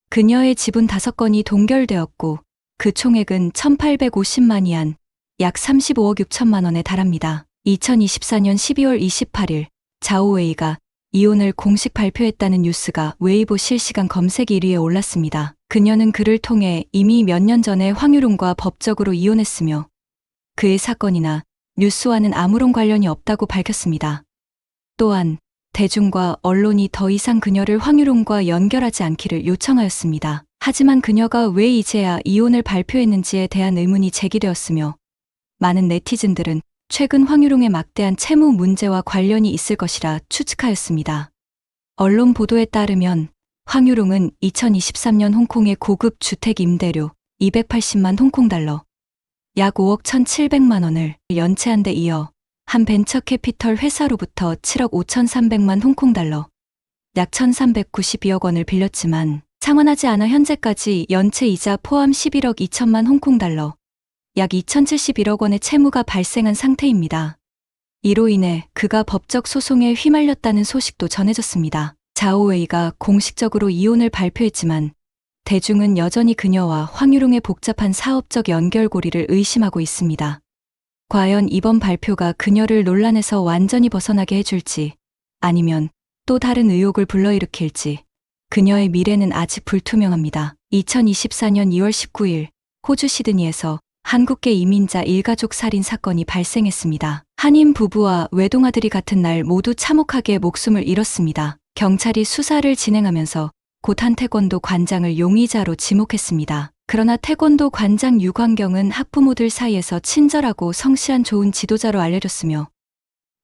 Speaker 1: 그녀의 지분 5건이 동결되었고 그 총액은 1,850만 위안, 약 35억 6천만 원에 달합니다. 2024년 12월 28일 자오웨이가 이혼을 공식 발표했다는 뉴스가 웨이보 실시간 검색 1위에 올랐습니다. 그녀는 그를 통해 이미 몇 년 전에 황유룡과 법적으로 이혼했으며 그의 사건이나 뉴스와는 아무런 관련이 없다고 밝혔습니다. 또한 대중과 언론이 더 이상 그녀를 황유룡과 연결하지 않기를 요청하였습니다. 하지만 그녀가 왜 이제야 이혼을 발표했는지에 대한 의문이 제기되었으며 많은 네티즌들은 최근 황유룡의 막대한 채무 문제와 관련이 있을 것이라 추측하였습니다. 언론 보도에 따르면 황유룡은 2023년 홍콩의 고급 주택 임대료 280만 홍콩달러, 약 5억 1,700만 원을 연체한 데 이어 한 벤처 캐피털 회사로부터 7억 5,300만 홍콩달러, 약 1,392억 원을 빌렸지만 상환하지 않아 현재까지 연체 이자 포함 11억 2천만 홍콩달러, 약 2,071억 원의 채무가 발생한 상태입니다. 이로 인해 그가 법적 소송에 휘말렸다는 소식도 전해졌습니다. 자오웨이가 공식적으로 이혼을 발표했지만 대중은 여전히 그녀와 황유룡의 복잡한 사업적 연결고리를 의심하고 있습니다. 과연 이번 발표가 그녀를 논란에서 완전히 벗어나게 해줄지 아니면 또 다른 의혹을 불러일으킬지 그녀의 미래는 아직 불투명합니다. 2024년 2월 19일 호주 시드니에서 한국계 이민자 일가족 살인 사건이 발생했습니다. 한인 부부와 외동아들이 같은 날 모두 참혹하게 목숨을 잃었습니다. 경찰이 수사를 진행하면서 곧 한 태권도 관장을 용의자로 지목했습니다. 그러나 태권도 관장 유광경은 학부모들 사이에서 친절하고 성실한 좋은 지도자로 알려졌으며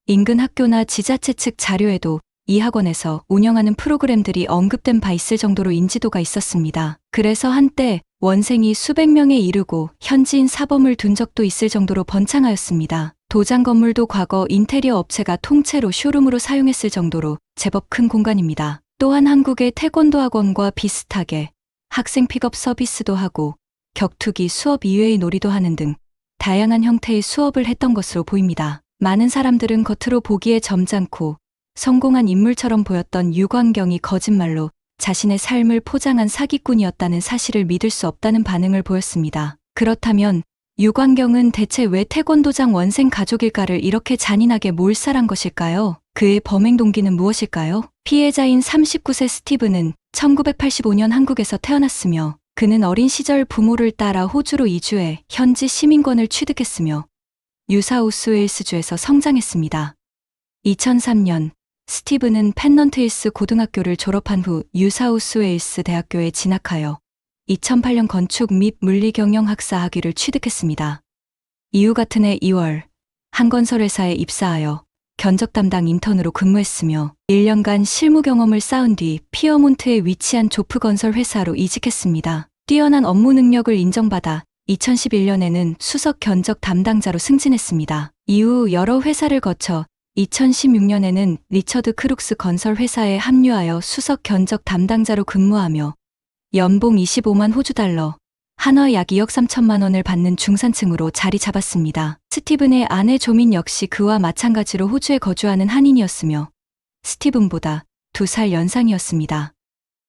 Speaker 1: 인근 학교나 지자체 측 자료에도 이 학원에서 운영하는 프로그램들이 언급된 바 있을 정도로 인지도가 있었습니다. 그래서 한때 원생이 수백 명에 이르고 현지인 사범을 둔 적도 있을 정도로 번창하였습니다. 도장 건물도 과거 인테리어 업체가 통째로 쇼룸으로 사용했을 정도로 제법 큰 공간입니다. 또한 한국의 태권도 학원과 비슷하게 학생 픽업 서비스도 하고 격투기 수업 이외의 놀이도 하는 등 다양한 형태의 수업을 했던 것으로 보입니다. 많은 사람들은 겉으로 보기에 점잖고 성공한 인물처럼 보였던 유광경이 거짓말로 자신의 삶을 포장한 사기꾼이었다는 사실을 믿을 수 없다는 반응을 보였습니다. 그렇다면 유광경은 대체 왜 태권도장 원생 가족일까를 이렇게 잔인하게 몰살한 것일까요? 그의 범행 동기는 무엇일까요? 피해자인 39세 스티브는 1985년 한국에서 태어났으며 그는 어린 시절 부모를 따라 호주로 이주해 현지 시민권을 취득했으며 뉴사우스웨일스주에서 성장했습니다. 2003년 스티브는 펜넌트힐스 고등학교를 졸업한 후 뉴사우스웨일스 대학교에 진학하여 2008년 건축 및 물리경영학사 학위를 취득했습니다. 이후 같은 해 2월 한 건설회사에 입사하여 견적 담당 인턴으로 근무했으며 1년간 실무 경험을 쌓은 뒤 피어몬트에 위치한 조프건설 회사로 이직했습니다. 뛰어난 업무 능력을 인정받아 2011년에는 수석 견적 담당자로 승진했습니다. 이후 여러 회사를 거쳐 2016년에는 리처드 크룩스 건설 회사에 합류하여 수석 견적 담당자로 근무하며 연봉 25만 호주 달러, 한화 약 2억 3천만 원을 받는 중산층으로 자리 잡았습니다. 스티븐의 아내 조민 역시 그와 마찬가지로 호주에 거주하는 한인이었으며 스티븐보다 2살 연상이었습니다.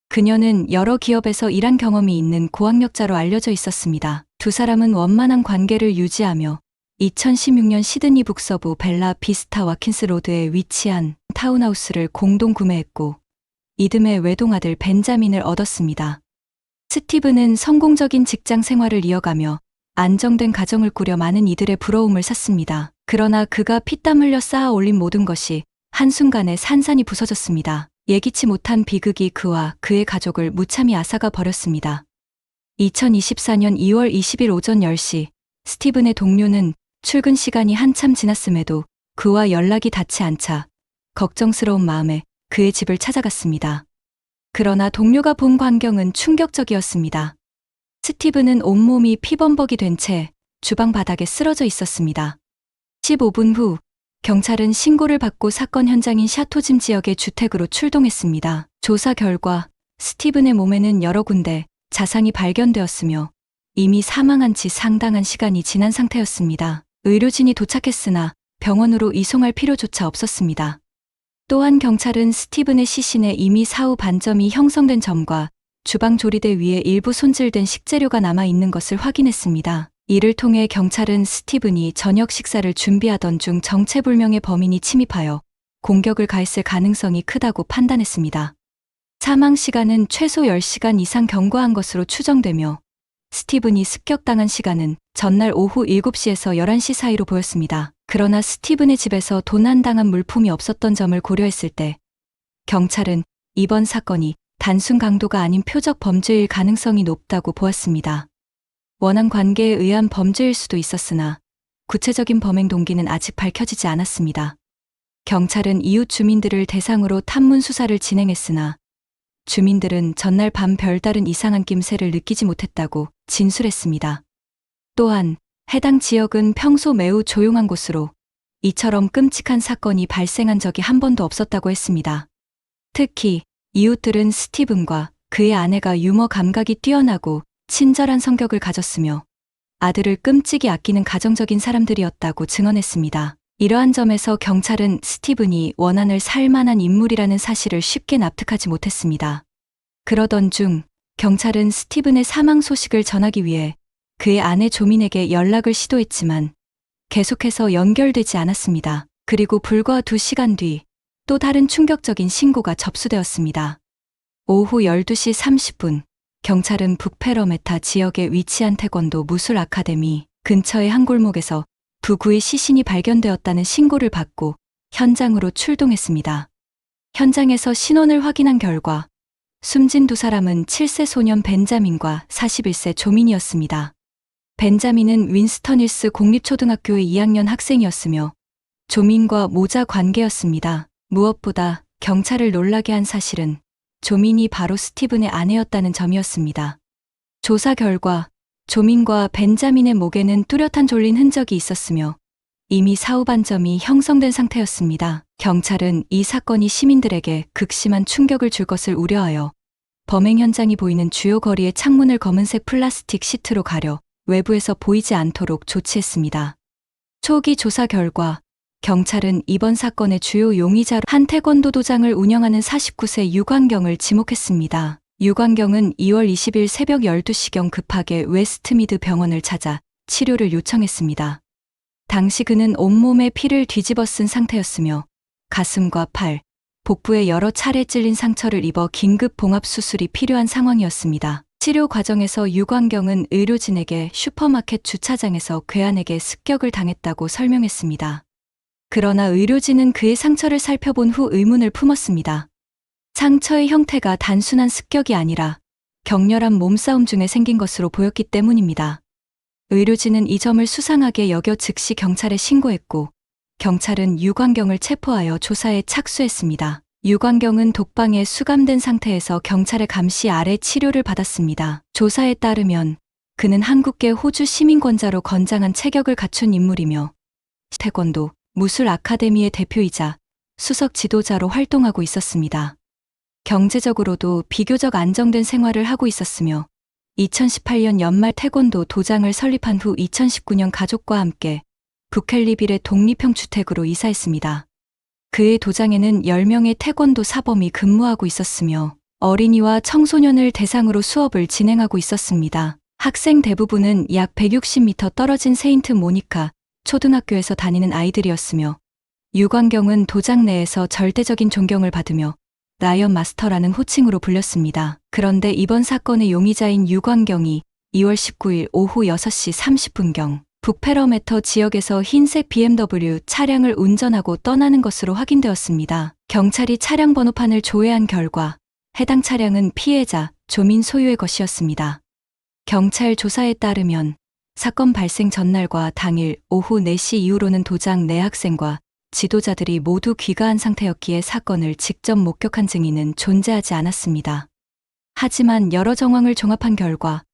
Speaker 1: 그녀는 여러 기업에서 일한 경험이 있는 고학력자로 알려져 있었습니다. 두 사람은 원만한 관계를 유지하며 2016년 시드니 북서부 벨라 비스타 와킨스 로드에 위치한 타운하우스를 공동 구매했고 이듬해 외동아들 벤자민을 얻었습니다. 스티븐은 성공적인 직장 생활을 이어가며 안정된 가정을 꾸려 많은 이들의 부러움을 샀습니다. 그러나 그가 피땀 흘려 쌓아 올린 모든 것이 한순간에 산산이 부서졌습니다. 예기치 못한 비극이 그와 그의 가족을 무참히 앗아가 버렸습니다. 2024년 2월 20일 오전 10시 스티븐의 동료는 출근 시간이 한참 지났음에도 그와 연락이 닿지 않자 걱정스러운 마음에 그의 집을 찾아갔습니다. 그러나 동료가 본 광경은 충격적이었습니다. 스티븐은 온몸이 피범벅이 된 채 주방 바닥에 쓰러져 있었습니다. 15분 후 경찰은 신고를 받고 사건 현장인 샤토짐 지역의 주택으로 출동했습니다. 조사 결과 스티븐의 몸에는 여러 군데 자상이 발견되었으며 이미 사망한 지 상당한 시간이 지난 상태였습니다. 의료진이 도착했으나 병원으로 이송할 필요조차 없었습니다. 또한 경찰은 스티븐의 시신에 이미 사후 반점이 형성된 점과 주방 조리대 위에 일부 손질된 식재료가 남아 있는 것을 확인했습니다. 이를 통해 경찰은 스티븐이 저녁 식사를 준비하던 중 정체불명의 범인이 침입하여 공격을 가했을 가능성이 크다고 판단했습니다. 사망 시간은 최소 10시간 이상 경과한 것으로 추정되며 스티븐이 습격당한 시간은 전날 오후 7시에서 11시 사이로 보였습니다. 그러나 스티븐의 집에서 도난당한 물품이 없었던 점을 고려했을 때 경찰은 이번 사건이 단순 강도가 아닌 표적 범죄일 가능성이 높다고 보았습니다. 원한 관계에 의한 범죄일 수도 있었으나 구체적인 범행 동기는 아직 밝혀지지 않았습니다. 경찰은 이웃 주민들을 대상으로 탐문 수사를 진행했으나 주민들은 전날 밤 별다른 이상한 낌새를 느끼지 못했다고 진술했습니다. 또한 해당 지역은 평소 매우 조용한 곳으로 이처럼 끔찍한 사건이 발생한 적이 한 번도 없었다고 했습니다. 특히 이웃들은 스티븐과 그의 아내가 유머 감각이 뛰어나고 친절한 성격을 가졌으며 아들을 끔찍이 아끼는 가정적인 사람들이었다고 증언했습니다. 이러한 점에서 경찰은 스티븐이 원한을 살 만한 인물이라는 사실을 쉽게 납득하지 못했습니다. 그러던 중 경찰은 스티븐의 사망 소식을 전하기 위해 그의 아내 조민에게 연락을 시도했지만 계속해서 연결되지 않았습니다. 그리고 불과 2시간 뒤 또 다른 충격적인 신고가 접수되었습니다. 오후 12시 30분 경찰은 북페러메타 지역에 위치한 태권도 무술 아카데미 근처의 한 골목에서 부부의 시신이 발견되었다는 신고를 받고 현장으로 출동했습니다. 현장에서 신원을 확인한 결과 숨진 두 사람은 7세 소년 벤자민과 41세 조민이었습니다. 벤자민은 윈스턴 힐스 공립초등학교의 2학년 학생이었으며 조민과 모자 관계였습니다. 무엇보다 경찰을 놀라게 한 사실은 조민이 바로 스티븐의 아내였다는 점이었습니다. 조사 결과 조민과 벤자민의 목에는 뚜렷한 졸린 흔적이 있었으며 이미 사후 반점이 형성된 상태였습니다. 경찰은 이 사건이 시민들에게 극심한 충격을 줄 것을 우려하여 범행 현장이 보이는 주요 거리의 창문을 검은색 플라스틱 시트로 가려 외부에서 보이지 않도록 조치했습니다. 초기 조사 결과 경찰은 이번 사건의 주요 용의자로 한 태권도 도장을 운영하는 49세 유광경을 지목했습니다. 유광경은 2월 20일 새벽 12시경 급하게 웨스트미드 병원을 찾아 치료를 요청했습니다. 당시 그는 온몸에 피를 뒤집어 쓴 상태였으며 가슴과 팔, 복부에 여러 차례 찔린 상처를 입어 긴급 봉합 수술이 필요한 상황이었습니다. 치료 과정에서 유광경은 의료진에게 슈퍼마켓 주차장에서 괴한에게 습격을 당했다고 설명했습니다. 그러나 의료진은 그의 상처를 살펴본 후 의문을 품었습니다. 상처의 형태가 단순한 습격이 아니라 격렬한 몸싸움 중에 생긴 것으로 보였기 때문입니다. 의료진은 이 점을 수상하게 여겨 즉시 경찰에 신고했고 경찰은 유광경을 체포하여 조사에 착수했습니다. 유광경은 독방에 수감된 상태에서 경찰의 감시 아래 치료를 받았습니다. 조사에 따르면 그는 한국계 호주 시민권자로 건장한 체격을 갖춘 인물이며 태권도 무술 아카데미의 대표이자 수석 지도자로 활동하고 있었습니다. 경제적으로도 비교적 안정된 생활을 하고 있었으며 2018년 연말 태권도 도장을 설립한 후 2019년 가족과 함께 북켈리빌의 독립형 주택으로 이사했습니다. 그의 도장에는 10명의 태권도 사범이 근무하고 있었으며 어린이와 청소년을 대상으로 수업을 진행하고 있었습니다. 학생 대부분은 약 160m 떨어진 세인트 모니카 초등학교에서 다니는 아이들이었으며 유광경은 도장 내에서 절대적인 존경을 받으며 라이언 마스터라는 호칭으로 불렸습니다. 그런데 이번 사건의 용의자인 유광경이 2월 19일 오후 6시 30분경 북페러메터 지역에서 흰색 BMW 차량을 운전하고 떠나는 것으로 확인되었습니다. 경찰이 차량 번호판을 조회한 결과 해당 차량은 피해자 조민 소유의 것이었습니다. 경찰 조사에 따르면 사건 발생 전날과 당일 오후 4시 이후로는 도장 내 학생과 지도자들이 모두 귀가한 상태였기에 사건을 직접 목격한 증인은 존재하지 않았습니다. 하지만 여러 정황을 종합한 결과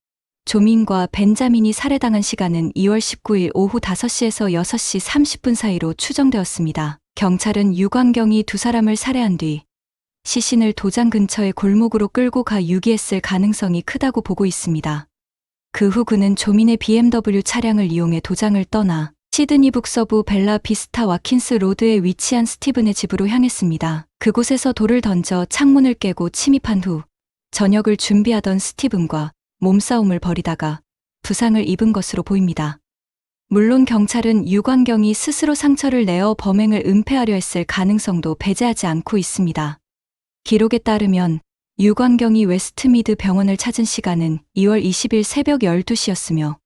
Speaker 1: 조민과 벤자민이 살해당한 시간은 2월 19일 오후 5시에서 6시 30분 사이로 추정되었습니다. 경찰은 유광경이 두 사람을 살해한 뒤 시신을 도장 근처의 골목으로 끌고 가 유기했을 가능성이 크다고 보고 있습니다. 그 후 그는 조민의 BMW 차량을 이용해 도장을 떠나 시드니 북서부 벨라 비스타 와킨스 로드에 위치한 스티븐의 집으로 향했습니다. 그곳에서 돌을 던져 창문을 깨고 침입한 후 저녁을 준비하던 스티븐과 몸싸움을 벌이다가 부상을 입은 것으로 보입니다. 물론 경찰은 유광경이 스스로 상처를 내어 범행을 은폐하려 했을 가능성도 배제하지 않고 있습니다. 기록에 따르면 유광경이 웨스트미드 병원을 찾은 시간은 2월 20일 새벽 12시였으며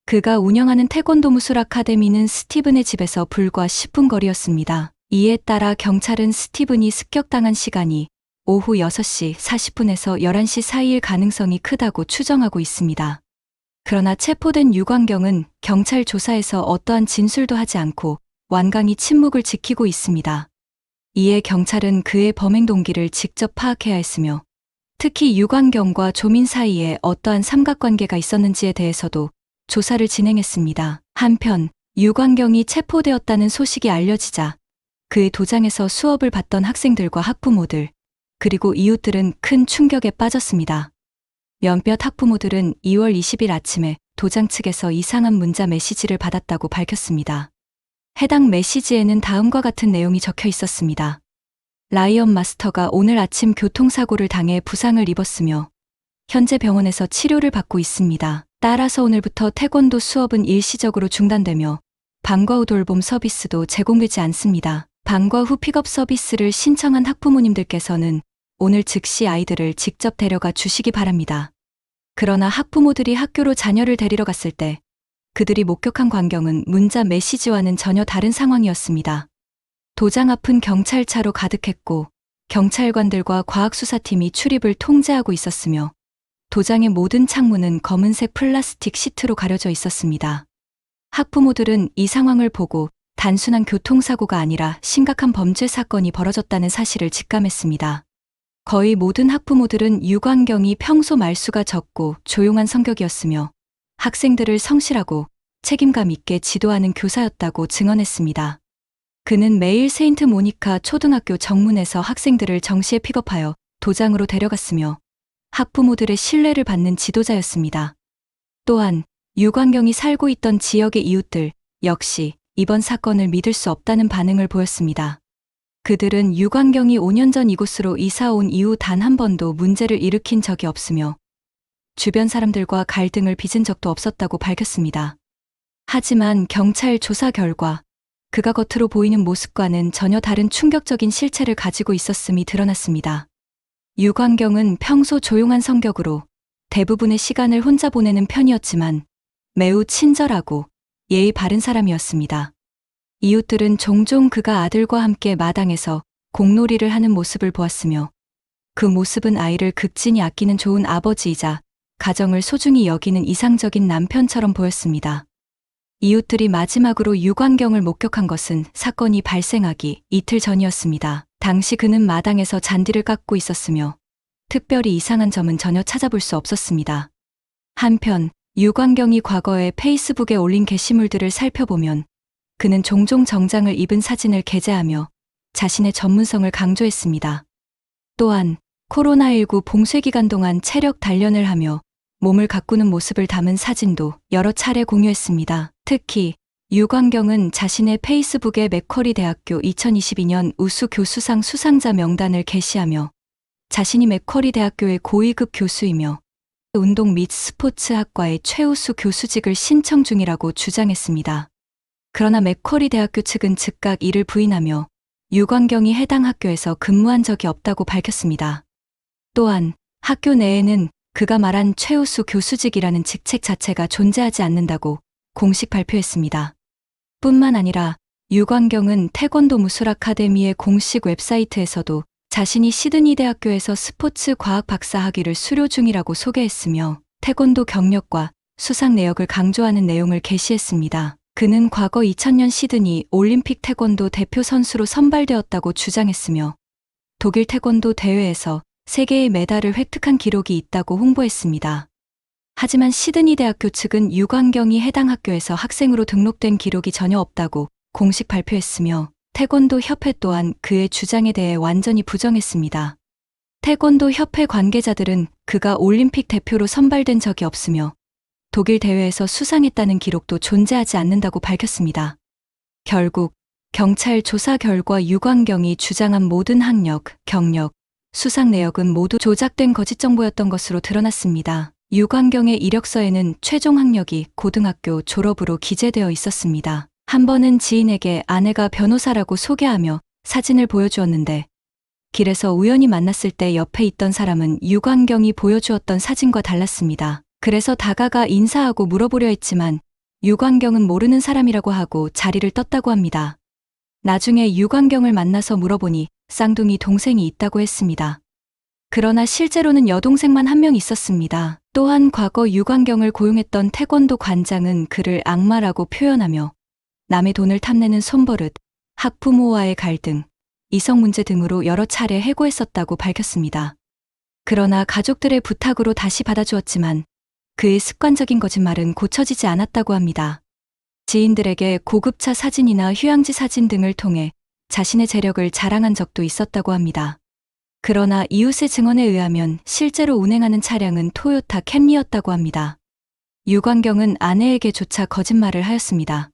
Speaker 1: 그가 운영하는 태권도 무술 아카데미는 스티븐의 집에서 불과 10분 거리였습니다. 이에 따라 경찰은 스티븐이 습격당한 시간이 오후 6시 40분에서 11시 사이일 가능성이 크다고 추정하고 있습니다. 그러나 체포된 유광경은 경찰 조사에서 어떠한 진술도 하지 않고 완강히 침묵을 지키고 있습니다. 이에 경찰은 그의 범행 동기를 직접 파악해야 했으며 특히 유광경과 조민 사이에 어떠한 삼각관계가 있었는지에 대해서도 조사를 진행했습니다. 한편 유광경이 체포되었다는 소식이 알려지자 그의 도장에서 수업을 받던 학생들과 학부모들 그리고 이웃들은 큰 충격에 빠졌습니다. 몇몇 학부모들은 2월 20일 아침에 도장 측에서 이상한 문자 메시지를 받았다고 밝혔습니다. 해당 메시지에는 다음과 같은 내용이 적혀 있었습니다. 라이언 마스터가 오늘 아침 교통사고를 당해 부상을 입었으며 현재 병원에서 치료를 받고 있습니다. 따라서 오늘부터 태권도 수업은 일시적으로 중단되며 방과 후 돌봄 서비스도 제공되지 않습니다. 방과 후 픽업 서비스를 신청한 학부모님들께서는 오늘 즉시 아이들을 직접 데려가 주시기 바랍니다. 그러나 학부모들이 학교로 자녀를 데리러 갔을 때 그들이 목격한 광경은 문자 메시지와는 전혀 다른 상황이었습니다. 도장 앞은 경찰차로 가득했고 경찰관들과 과학수사팀이 출입을 통제하고 있었으며 도장의 모든 창문은 검은색 플라스틱 시트로 가려져 있었습니다. 학부모들은 이 상황을 보고 단순한 교통사고가 아니라 심각한 범죄 사건이 벌어졌다는 사실을 직감했습니다. 거의 모든 학부모들은 유광경이 평소 말수가 적고 조용한 성격이었으며 학생들을 성실하고 책임감 있게 지도하는 교사였다고 증언했습니다. 그는 매일 세인트 모니카 초등학교 정문에서 학생들을 정시에 픽업하여 도장으로 데려갔으며 학부모들의 신뢰를 받는 지도자였습니다. 또한 유광경이 살고 있던 지역의 이웃들 역시 이번 사건을 믿을 수 없다는 반응을 보였습니다. 그들은 유광경이 5년 전 이곳으로 이사 온 이후 단 한 번도 문제를 일으킨 적이 없으며 주변 사람들과 갈등을 빚은 적도 없었다고 밝혔습니다. 하지만 경찰 조사 결과 그가 겉으로 보이는 모습과는 전혀 다른 충격적인 실체를 가지고 있었음이 드러났습니다. 유광경은 평소 조용한 성격으로 대부분의 시간을 혼자 보내는 편이었지만 매우 친절하고 예의 바른 사람이었습니다. 이웃들은 종종 그가 아들과 함께 마당에서 공놀이를 하는 모습을 보았으며 그 모습은 아이를 극진히 아끼는 좋은 아버지이자 가정을 소중히 여기는 이상적인 남편처럼 보였습니다. 이웃들이 마지막으로 유광경을 목격한 것은 사건이 발생하기 이틀 전이었습니다. 당시 그는 마당에서 잔디를 깎고 있었으며 특별히 이상한 점은 전혀 찾아볼 수 없었습니다. 한편 유광경이 과거에 페이스북에 올린 게시물들을 살펴보면 그는 종종 정장을 입은 사진을 게재하며 자신의 전문성을 강조했습니다. 또한 코로나19 봉쇄 기간 동안 체력 단련을 하며 몸을 가꾸는 모습을 담은 사진도 여러 차례 공유했습니다. 특히 유광경은 자신의 페이스북에 맥쿼리 대학교 2022년 우수 교수상 수상자 명단을 게시하며 자신이 맥쿼리 대학교의 고위급 교수이며 운동 및 스포츠학과의 최우수 교수직을 신청 중이라고 주장했습니다. 그러나 맥쿼리 대학교 측은 즉각 이를 부인하며 유광경이 해당 학교에서 근무한 적이 없다고 밝혔습니다. 또한 학교 내에는 그가 말한 최우수 교수직이라는 직책 자체가 존재하지 않는다고 공식 발표했습니다. 뿐만 아니라 유광경은 태권도 무술 아카데미의 공식 웹사이트에서도 자신이 시드니 대학교에서 스포츠 과학 박사 학위를 수료 중이라고 소개했으며 태권도 경력과 수상 내역을 강조하는 내용을 게시했습니다. 그는 과거 2000년 시드니 올림픽 태권도 대표 선수로 선발되었다고 주장했으며 독일 태권도 대회에서 3개의 메달을 획득한 기록이 있다고 홍보했습니다. 하지만 시드니 대학교 측은 유광경이 해당 학교에서 학생으로 등록된 기록이 전혀 없다고 공식 발표했으며 태권도 협회 또한 그의 주장에 대해 완전히 부정했습니다. 태권도 협회 관계자들은 그가 올림픽 대표로 선발된 적이 없으며 독일 대회에서 수상했다는 기록도 존재하지 않는다고 밝혔습니다. 결국 경찰 조사 결과 유광경이 주장한 모든 학력, 경력, 수상 내역은 모두 조작된 거짓 정보였던 것으로 드러났습니다. 유광경의 이력서에는 최종 학력이 고등학교 졸업으로 기재되어 있었습니다. 한 번은 지인에게 아내가 변호사라고 소개하며 사진을 보여주었는데 길에서 우연히 만났을 때 옆에 있던 사람은 유광경이 보여주었던 사진과 달랐습니다. 그래서 다가가 인사하고 물어보려 했지만 유광경은 모르는 사람이라고 하고 자리를 떴다고 합니다. 나중에 유광경을 만나서 물어보니 쌍둥이 동생이 있다고 했습니다. 그러나 실제로는 여동생만 한 명 있었습니다. 또한 과거 유광경을 고용했던 태권도 관장은 그를 악마라고 표현하며 남의 돈을 탐내는 손버릇, 학부모와의 갈등, 이성 문제 등으로 여러 차례 해고했었다고 밝혔습니다. 그러나 가족들의 부탁으로 다시 받아주었지만 그의 습관적인 거짓말은 고쳐지지 않았다고 합니다. 지인들에게 고급차 사진이나 휴양지 사진 등을 통해 자신의 재력을 자랑한 적도 있었다고 합니다. 그러나 이웃의 증언에 의하면 실제로 운행하는 차량은 토요타 캠리였다고 합니다. 유광경은 아내에게조차 거짓말을 하였습니다.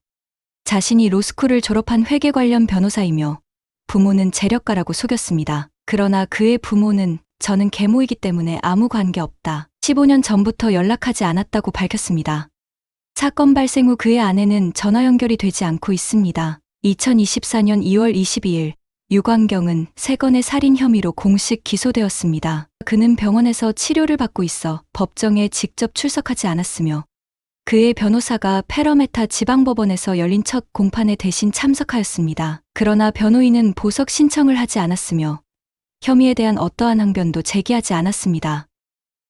Speaker 1: 자신이 로스쿨을 졸업한 회계 관련 변호사이며 부모는 재력가라고 속였습니다. 그러나 그의 부모는 저는 계모이기 때문에 아무 관계 없다. 15년 전부터 연락하지 않았다고 밝혔습니다. 사건 발생 후 그의 아내는 전화 연결이 되지 않고 있습니다. 2024년 2월 22일 유광경은 3건의 살인 혐의로 공식 기소되었습니다. 그는 병원에서 치료를 받고 있어 법정에 직접 출석하지 않았으며 그의 변호사가 페러메타 지방법원에서 열린 첫 공판에 대신 참석하였습니다. 그러나 변호인은 보석 신청을 하지 않았으며 혐의에 대한 어떠한 항변도 제기하지 않았습니다.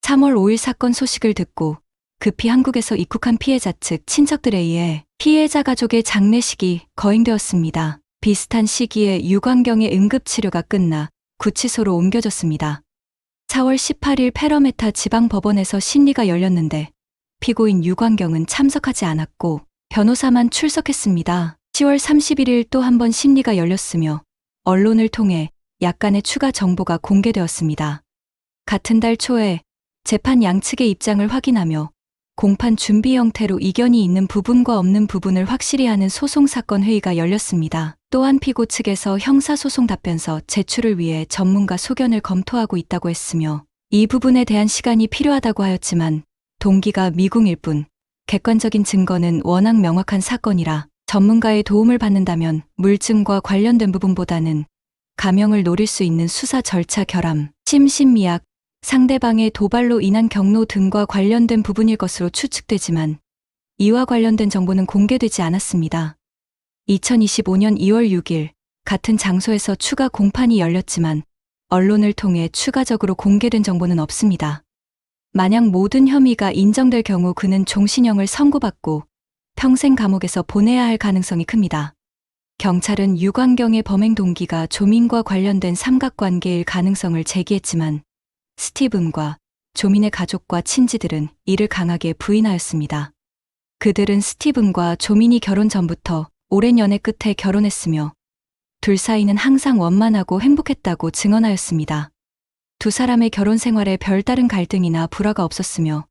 Speaker 1: 3월 5일 사건 소식을 듣고 급히 한국에서 입국한 피해자 측 친척들에 의해 피해자 가족의 장례식이 거행되었습니다. 비슷한 시기에 유광경의 응급치료가 끝나 구치소로 옮겨졌습니다. 4월 18일 페러메타 지방법원에서 심리가 열렸는데 피고인 유광경은 참석하지 않았고 변호사만 출석했습니다. 10월 31일 또 한 번 심리가 열렸으며 언론을 통해 약간의 추가 정보가 공개되었습니다. 같은 달 초에 재판 양측의 입장을 확인하며 공판 준비 형태로 이견이 있는 부분과 없는 부분을 확실히 하는 소송사건 회의가 열렸습니다. 또한 피고 측에서 형사소송 답변서 제출을 위해 전문가 소견을 검토하고 있다고 했으며 이 부분에 대한 시간이 필요하다고 하였지만 동기가 미궁일 뿐 객관적인 증거는 워낙 명확한 사건이라 전문가의 도움을 받는다면 물증과 관련된 부분보다는 감형을 노릴 수 있는 수사 절차 결함, 심신미약, 상대방의 도발로 인한 경로 등과 관련된 부분일 것으로 추측되지만 이와 관련된 정보는 공개되지 않았습니다. 2025년 2월 6일 같은 장소에서 추가 공판이 열렸지만 언론을 통해 추가적으로 공개된 정보는 없습니다. 만약 모든 혐의가 인정될 경우 그는 종신형을 선고받고 평생 감옥에서 보내야 할 가능성이 큽니다. 경찰은 유광경의 범행 동기가 조민과 관련된 삼각관계일 가능성을 제기했지만 스티븐과 조민의 가족과 친지들은 이를 강하게 부인하였습니다. 그들은 스티븐과 조민이 결혼 전부터 오랜 연애 끝에 결혼했으며 둘 사이는 항상 원만하고 행복했다고 증언하였습니다. 두 사람의 결혼 생활에 별다른 갈등이나 불화가 없었으며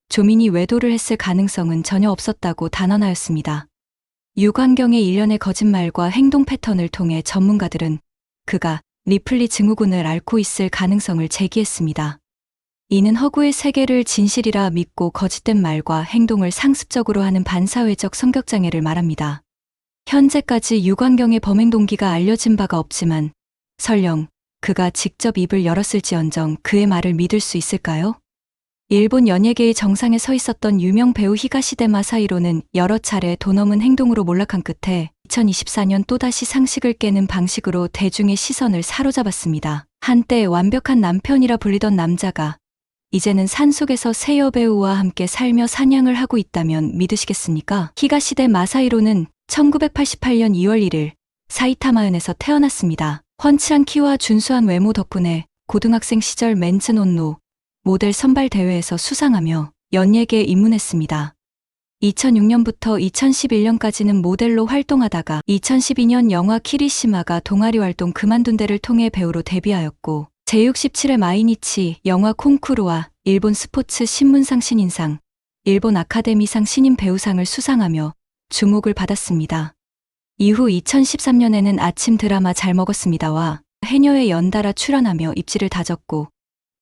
Speaker 1: 조민이 외도를 했을 가능성은 전혀 없었다고 단언하였습니다. 유광경의 일련의 거짓말과 행동 패턴을 통해 전문가들은 그가 리플리 증후군을 앓고 있을 가능성을 제기했습니다. 이는 허구의 세계를 진실이라 믿고 거짓된 말과 행동을 상습적으로 하는 반사회적 성격장애를 말합니다. 현재까지 유광경의 범행 동기가 알려진 바가 없지만 설령 그가 직접 입을 열었을지언정 그의 말을 믿을 수 있을까요? 일본 연예계의 정상에 서 있었던 유명 배우 히가시데 마사히로는 여러 차례 도 넘은 행동으로 몰락한 끝에 2024년 또다시 상식을 깨는 방식으로 대중의 시선을 사로잡았습니다. 한때 완벽한 남편이라 불리던 남자가 이제는 산속에서 새 여배우와 함께 살며 사냥을 하고 있다면 믿으시겠습니까? 히가시데 마사히로는 1988년 2월 1일 사이타마현에서 태어났습니다. 훤칠한 키와 준수한 외모 덕분에 고등학생 시절 맨츠 온로 모델 선발 대회에서 수상하며 연예계에 입문했습니다. 2006년부터 2011년까지는 모델로 활동하다가 2012년 영화 키리시마가 동아리 활동 그만둔 데를 통해 배우로 데뷔하였고 제67회 마이니치 영화 콩쿠르와 일본 스포츠 신문상 신인상, 일본 아카데미상 신인 배우상을 수상하며 주목을 받았습니다. 이후 2013년에는 아침 드라마 잘 먹었습니다와 해녀에 연달아 출연하며 입지를 다졌고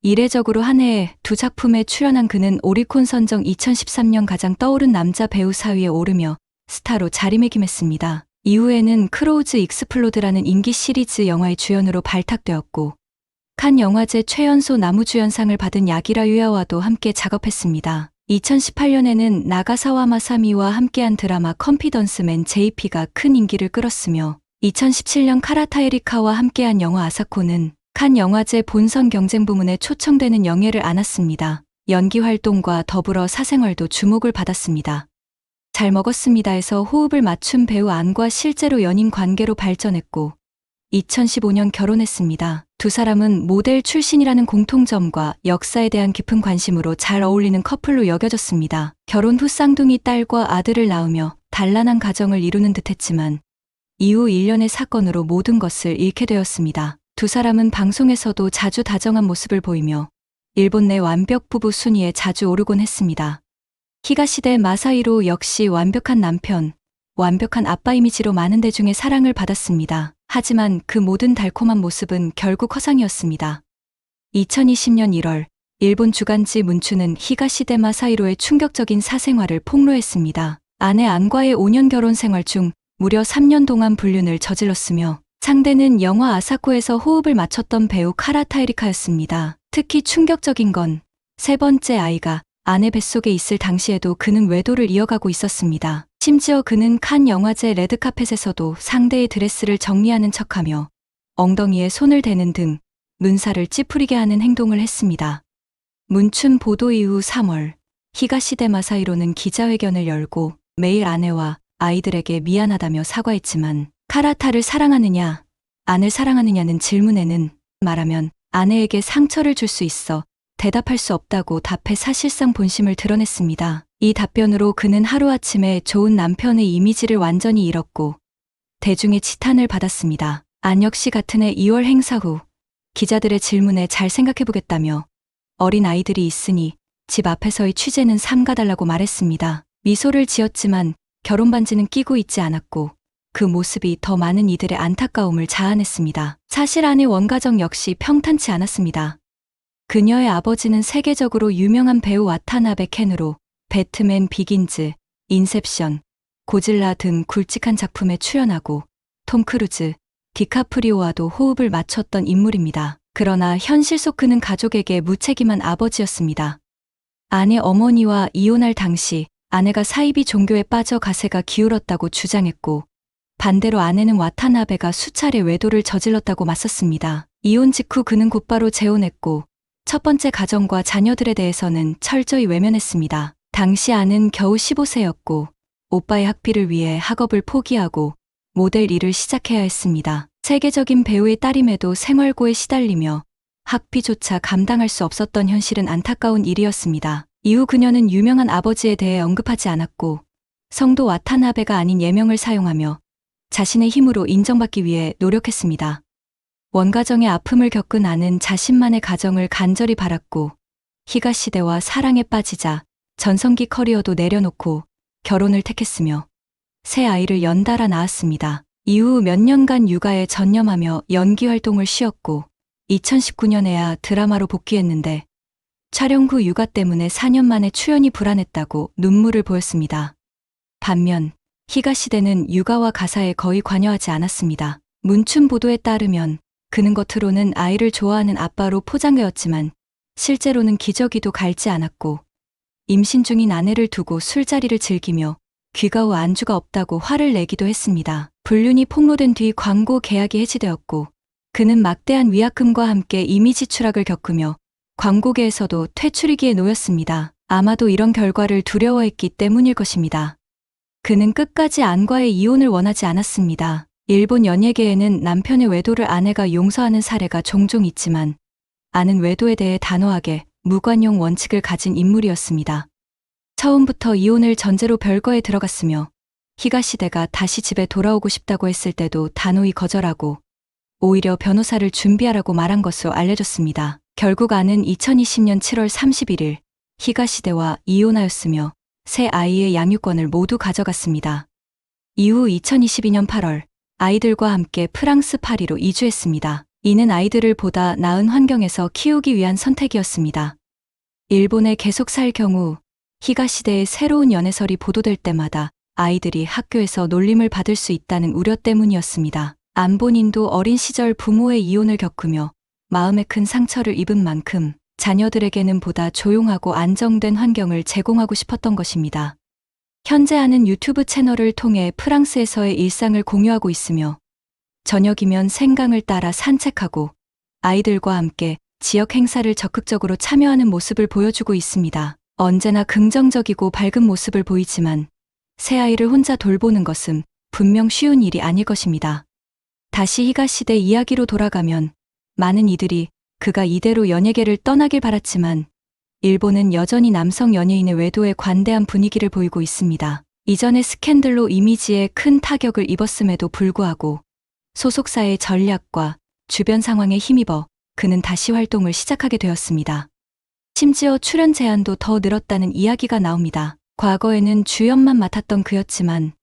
Speaker 1: 이례적으로 한 해에 두 작품에 출연한 그는 오리콘 선정 2013년 가장 떠오른 남자 배우 4위에 오르며 스타로 자리매김했습니다. 이후에는 크로우즈 익스플로드라는 인기 시리즈 영화의 주연으로 발탁되었고 칸 영화제 최연소 남우주연상을 받은 야기라 유야와도 함께 작업했습니다. 2018년에는 나가사와 마사미와 함께한 드라마 컨피던스맨 JP가 큰 인기를 끌었으며 2017년 카라타 에리카와 함께한 영화 아사코는 칸 영화제 본선 경쟁 부문에 초청되는 영예를 안았습니다. 연기 활동과 더불어 사생활도 주목을 받았습니다. 잘 먹었습니다에서 호흡을 맞춘 배우 안과 실제로 연인 관계로 발전했고 2015년 결혼했습니다. 두 사람은 모델 출신이라는 공통점과 역사에 대한 깊은 관심으로 잘 어울리는 커플로 여겨졌습니다. 결혼 후 쌍둥이 딸과 아들을 낳으며 단란한 가정을 이루는 듯했지만 이후 일련의 사건으로 모든 것을 잃게 되었습니다. 두 사람은 방송에서도 자주 다정한 모습을 보이며 일본 내 완벽 부부 순위에 자주 오르곤 했습니다. 히가시데 마사히로 역시 완벽한 남편, 완벽한 아빠 이미지로 많은 대중의 사랑을 받았습니다. 하지만 그 모든 달콤한 모습은 결국 허상이었습니다. 2020년 1월 일본 주간지 문춘은 히가시데 마사히로의 충격적인 사생활을 폭로했습니다. 아내 안과의 5년 결혼 생활 중 무려 3년 동안 불륜을 저질렀으며 상대는 영화 아사코에서 호흡을 맞췄던 배우 카라타 에리카였습니다. 특히 충격적인 건 세 번째 아이가 아내 뱃속에 있을 당시에도 그는 외도를 이어가고 있었습니다. 심지어 그는 칸 영화제 레드카펫에서도 상대의 드레스를 정리하는 척하며 엉덩이에 손을 대는 등 눈살을 찌푸리게 하는 행동을 했습니다. 문춘 보도 이후 3월 히가시데 마사히로는 기자회견을 열고 매일 아내와 아이들에게 미안하다며 사과했지만 카라타를 사랑하느냐, 안을 사랑하느냐는 질문에는 말하면 아내에게 상처를 줄 수 있어 대답할 수 없다고 답해 사실상 본심을 드러냈습니다. 이 답변으로 그는 하루아침에 좋은 남편의 이미지를 완전히 잃었고 대중의 지탄을 받았습니다. 안 역시 같은 해 2월 행사 후 기자들의 질문에 잘 생각해보겠다며 어린 아이들이 있으니 집 앞에서의 취재는 삼가달라고 말했습니다. 미소를 지었지만 결혼 반지는 끼고 있지 않았고 그 모습이 더 많은 이들의 안타까움을 자아냈습니다. 사실 아내 원가정 역시 평탄치 않았습니다. 그녀의 아버지는 세계적으로 유명한 배우 와타나베 켄으로 배트맨 비긴즈, 인셉션, 고질라 등 굵직한 작품에 출연하고 톰 크루즈, 디카프리오와도 호흡을 맞췄던 인물입니다. 그러나 현실 속 그는 가족에게 무책임한 아버지였습니다. 아내 어머니와 이혼할 당시 아내가 사이비 종교에 빠져 가세가 기울었다고 주장했고 반대로 아내는 와타나베가 수차례 외도를 저질렀다고 맞섰습니다. 이혼 직후 그는 곧바로 재혼했고 첫 번째 가정과 자녀들에 대해서는 철저히 외면했습니다. 당시 아는 겨우 15세였고 오빠의 학비를 위해 학업을 포기하고 모델 일을 시작해야 했습니다. 세계적인 배우의 딸임에도 생활고에 시달리며 학비조차 감당할 수 없었던 현실은 안타까운 일이었습니다. 이후 그녀는 유명한 아버지에 대해 언급하지 않았고 성도 와타나베가 아닌 예명을 사용하며 자신의 힘으로 인정받기 위해 노력했습니다. 원가정의 아픔을 겪은 아는 자신만의 가정을 간절히 바랐고 히가시데와 사랑에 빠지자 전성기 커리어도 내려놓고 결혼을 택했으며 새 아이를 연달아 낳았습니다. 이후 몇 년간 육아에 전념하며 연기 활동을 쉬었고 2019년에야 드라마로 복귀했는데 촬영 후 육아 때문에 4년 만에 출연이 불안했다고 눈물을 보였습니다. 반면 히가시대는 육아와 가사에 거의 관여하지 않았습니다. 문춘 보도에 따르면 그는 겉으로는 아이를 좋아하는 아빠로 포장되었지만 실제로는 기저귀도 갈지 않았고 임신 중인 아내를 두고 술자리를 즐기며 귀가 후 안주가 없다고 화를 내기도 했습니다. 불륜이 폭로된 뒤 광고 계약이 해지되었고 그는 막대한 위약금과 함께 이미지 추락을 겪으며 광고계에서도 퇴출위기에 놓였습니다. 아마도 이런 결과를 두려워했기 때문일 것입니다. 그는 끝까지 안과의 이혼을 원하지 않았습니다. 일본 연예계에는 남편의 외도를 아내가 용서하는 사례가 종종 있지만 아는 외도에 대해 단호하게 무관용 원칙을 가진 인물이었습니다. 처음부터 이혼을 전제로 별거에 들어갔으며 히가시대가 다시 집에 돌아오고 싶다고 했을 때도 단호히 거절하고 오히려 변호사를 준비하라고 말한 것으로 알려졌습니다. 결국 아는 2020년 7월 31일 히가시대와 이혼하였으며 새 아이의 양육권을 모두 가져갔습니다. 이후 2022년 8월 아이들과 함께 프랑스 파리로 이주했습니다. 이는 아이들을 보다 나은 환경에서 키우기 위한 선택이었습니다. 일본에 계속 살 경우 히가시대의 새로운 연애설이 보도될 때마다 아이들이 학교에서 놀림을 받을 수 있다는 우려 때문이었습니다. 안본인도 어린 시절 부모의 이혼을 겪으며 마음에 큰 상처를 입은 만큼 자녀들에게는 보다 조용하고 안정된 환경을 제공하고 싶었던 것입니다. 현재 아는 유튜브 채널을 통해 프랑스에서의 일상을 공유하고 있으며 저녁이면 생강을 따라 산책하고 아이들과 함께 지역 행사를 적극적으로 참여하는 모습을 보여주고 있습니다. 언제나 긍정적이고 밝은 모습을 보이지만 새아이를 혼자 돌보는 것은 분명 쉬운 일이 아닐 것입니다. 다시 히가시대 이야기로 돌아가면 많은 이들이 그가 이대로 연예계를 떠나길 바랐지만 일본은 여전히 남성 연예인의 외도에 관대한 분위기를 보이고 있습니다. 이전의 스캔들로 이미지에 큰 타격을 입었음에도 불구하고 소속사의 전략과 주변 상황에 힘입어 그는 다시 활동을 시작하게 되었습니다. 심지어 출연 제한도 더 늘었다는 이야기가 나옵니다. 과거에는 주연만 맡았던 그였지만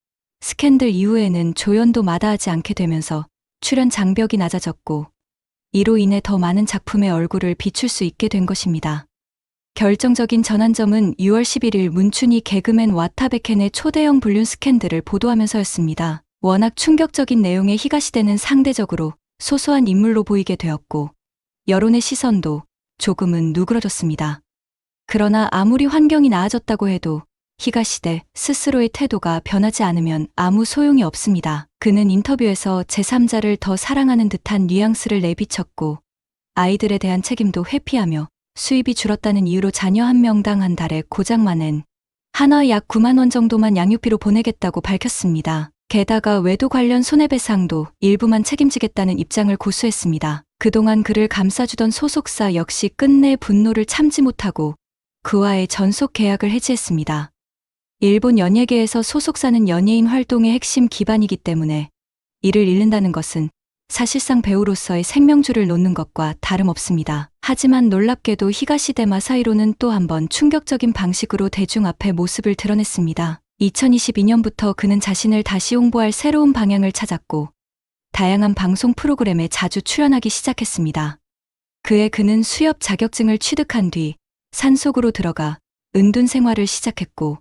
Speaker 1: 스캔들 이후에는 조연도 마다하지 않게 되면서 출연 장벽이 낮아졌고 이로 인해 더 많은 작품의 얼굴을 비출 수 있게 된 것입니다. 결정적인 전환점은 6월 11일 문춘이 개그맨 와타베켄의 초대형 불륜 스캔들을 보도하면서였습니다. 워낙 충격적인 내용의 히가시대는 상대적으로 소소한 인물로 보이게 되었고 여론의 시선도 조금은 누그러졌습니다. 그러나 아무리 환경이 나아졌다고 해도 히가시대 스스로의 태도가 변하지 않으면 아무 소용이 없습니다. 그는 인터뷰에서 제3자를 더 사랑하는 듯한 뉘앙스를 내비쳤고 아이들에 대한 책임도 회피하며 수입이 줄었다는 이유로 자녀 한 명당 한 달에 고작만 한화 약 9만 원 정도만 양육비로 보내겠다고 밝혔습니다. 게다가 외도 관련 손해배상도 일부만 책임지겠다는 입장을 고수했습니다. 그동안 그를 감싸주던 소속사 역시 끝내 분노를 참지 못하고 그와의 전속 계약을 해지했습니다. 일본 연예계에서 소속사는 연예인 활동의 핵심 기반이기 때문에 이를 잃는다는 것은 사실상 배우로서의 생명줄을 놓는 것과 다름없습니다. 하지만 놀랍게도 히가시대 마사히로는 또 한 번 충격적인 방식으로 대중 앞에 모습을 드러냈습니다. 2022년부터 그는 자신을 다시 홍보할 새로운 방향을 찾았고 다양한 방송 프로그램에 자주 출연하기 시작했습니다. 그는 수협 자격증을 취득한 뒤 산속으로 들어가 은둔 생활을 시작했고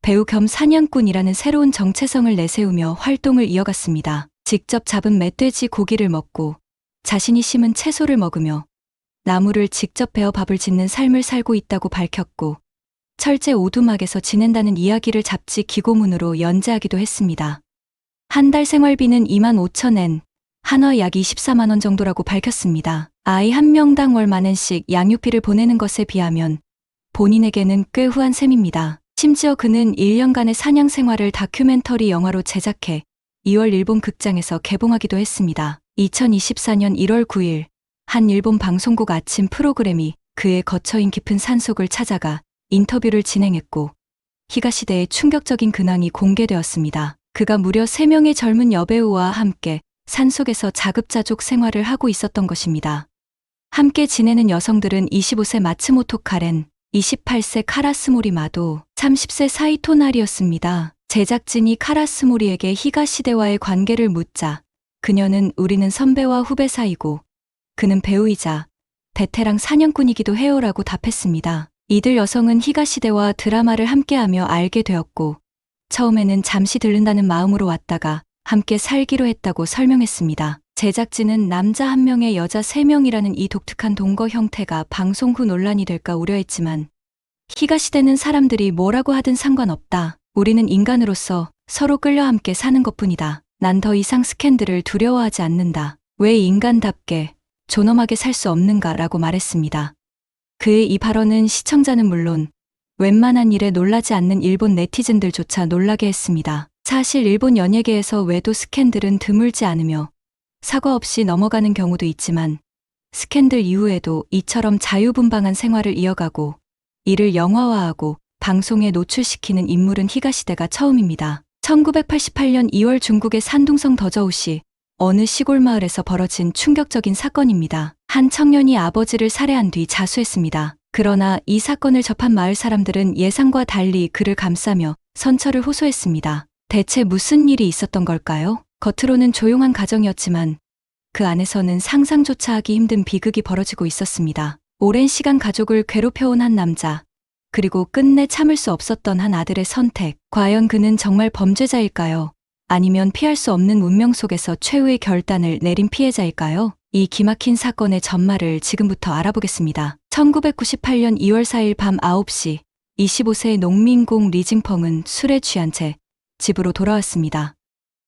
Speaker 1: 배우 겸 사냥꾼이라는 새로운 정체성을 내세우며 활동을 이어갔습니다. 직접 잡은 멧돼지 고기를 먹고 자신이 심은 채소를 먹으며 나무를 직접 베어 밥을 짓는 삶을 살고 있다고 밝혔고 철제 오두막에서 지낸다는 이야기를 잡지 기고문으로 연재하기도 했습니다. 한 달 생활비는 25,000엔, 한화 약 24만 원 정도라고 밝혔습니다. 아이 한 명당 월 10,000엔씩 양육비를 보내는 것에 비하면 본인에게는 꽤 후한 셈입니다. 심지어 그는 1년간의 사냥 생활을 다큐멘터리 영화로 제작해 2월 일본 극장에서 개봉하기도 했습니다. 2024년 1월 9일 한 일본 방송국 아침 프로그램이 그의 거처인 깊은 산속을 찾아가 인터뷰를 진행했고 히가시대의 충격적인 근황이 공개되었습니다. 그가 무려 3명의 젊은 여배우와 함께 산속에서 자급자족 생활을 하고 있었던 것입니다. 함께 지내는 여성들은 25세 마츠모토 카렌, 28세 카라스모리 마도, 30세 사이토 나리였습니다. 제작진이 카라스모리에게 히가시대와의 관계를 묻자 그녀는 우리는 선배와 후배 사이고 그는 배우이자 베테랑 사냥꾼이기도 해요라고 답했습니다. 이들 여성은 히가시대와 드라마를 함께하며 알게 되었고 처음에는 잠시 들른다는 마음으로 왔다가 함께 살기로 했다고 설명했습니다. 제작진은 남자 1명에 여자 3명이라는 이 독특한 동거 형태가 방송 후 논란이 될까 우려했지만 히가시대는 사람들이 뭐라고 하든 상관없다. 우리는 인간으로서 서로 끌려 함께 사는 것뿐이다. 난 더 이상 스캔들을 두려워하지 않는다. 왜 인간답게 존엄하게 살 수 없는가 라고 말했습니다. 그의 이 발언은 시청자는 물론 웬만한 일에 놀라지 않는 일본 네티즌들조차 놀라게 했습니다. 사실 일본 연예계에서 외도 스캔들은 드물지 않으며 사과 없이 넘어가는 경우도 있지만 스캔들 이후에도 이처럼 자유분방한 생활을 이어가고 이를 영화화하고 방송에 노출시키는 인물은 히가시대가 처음입니다. 1988년 2월 중국의 산둥성 더저우시 어느 시골 마을에서 벌어진 충격적인 사건입니다. 한 청년이 아버지를 살해한 뒤 자수했습니다. 그러나 이 사건을 접한 마을 사람들은 예상과 달리 그를 감싸며 선처를 호소했습니다. 대체 무슨 일이 있었던 걸까요? 겉으로는 조용한 가정이었지만 그 안에서는 상상조차 하기 힘든 비극이 벌어지고 있었습니다. 오랜 시간 가족을 괴롭혀온 한 남자, 그리고 끝내 참을 수 없었던 한 아들의 선택. 과연 그는 정말 범죄자일까요? 아니면 피할 수 없는 운명 속에서 최후의 결단을 내린 피해자일까요? 이 기막힌 사건의 전말을 지금부터 알아보겠습니다. 1998년 2월 4일 밤 9시 25세의 농민공 리징펑은 술에 취한 채 집으로 돌아왔습니다.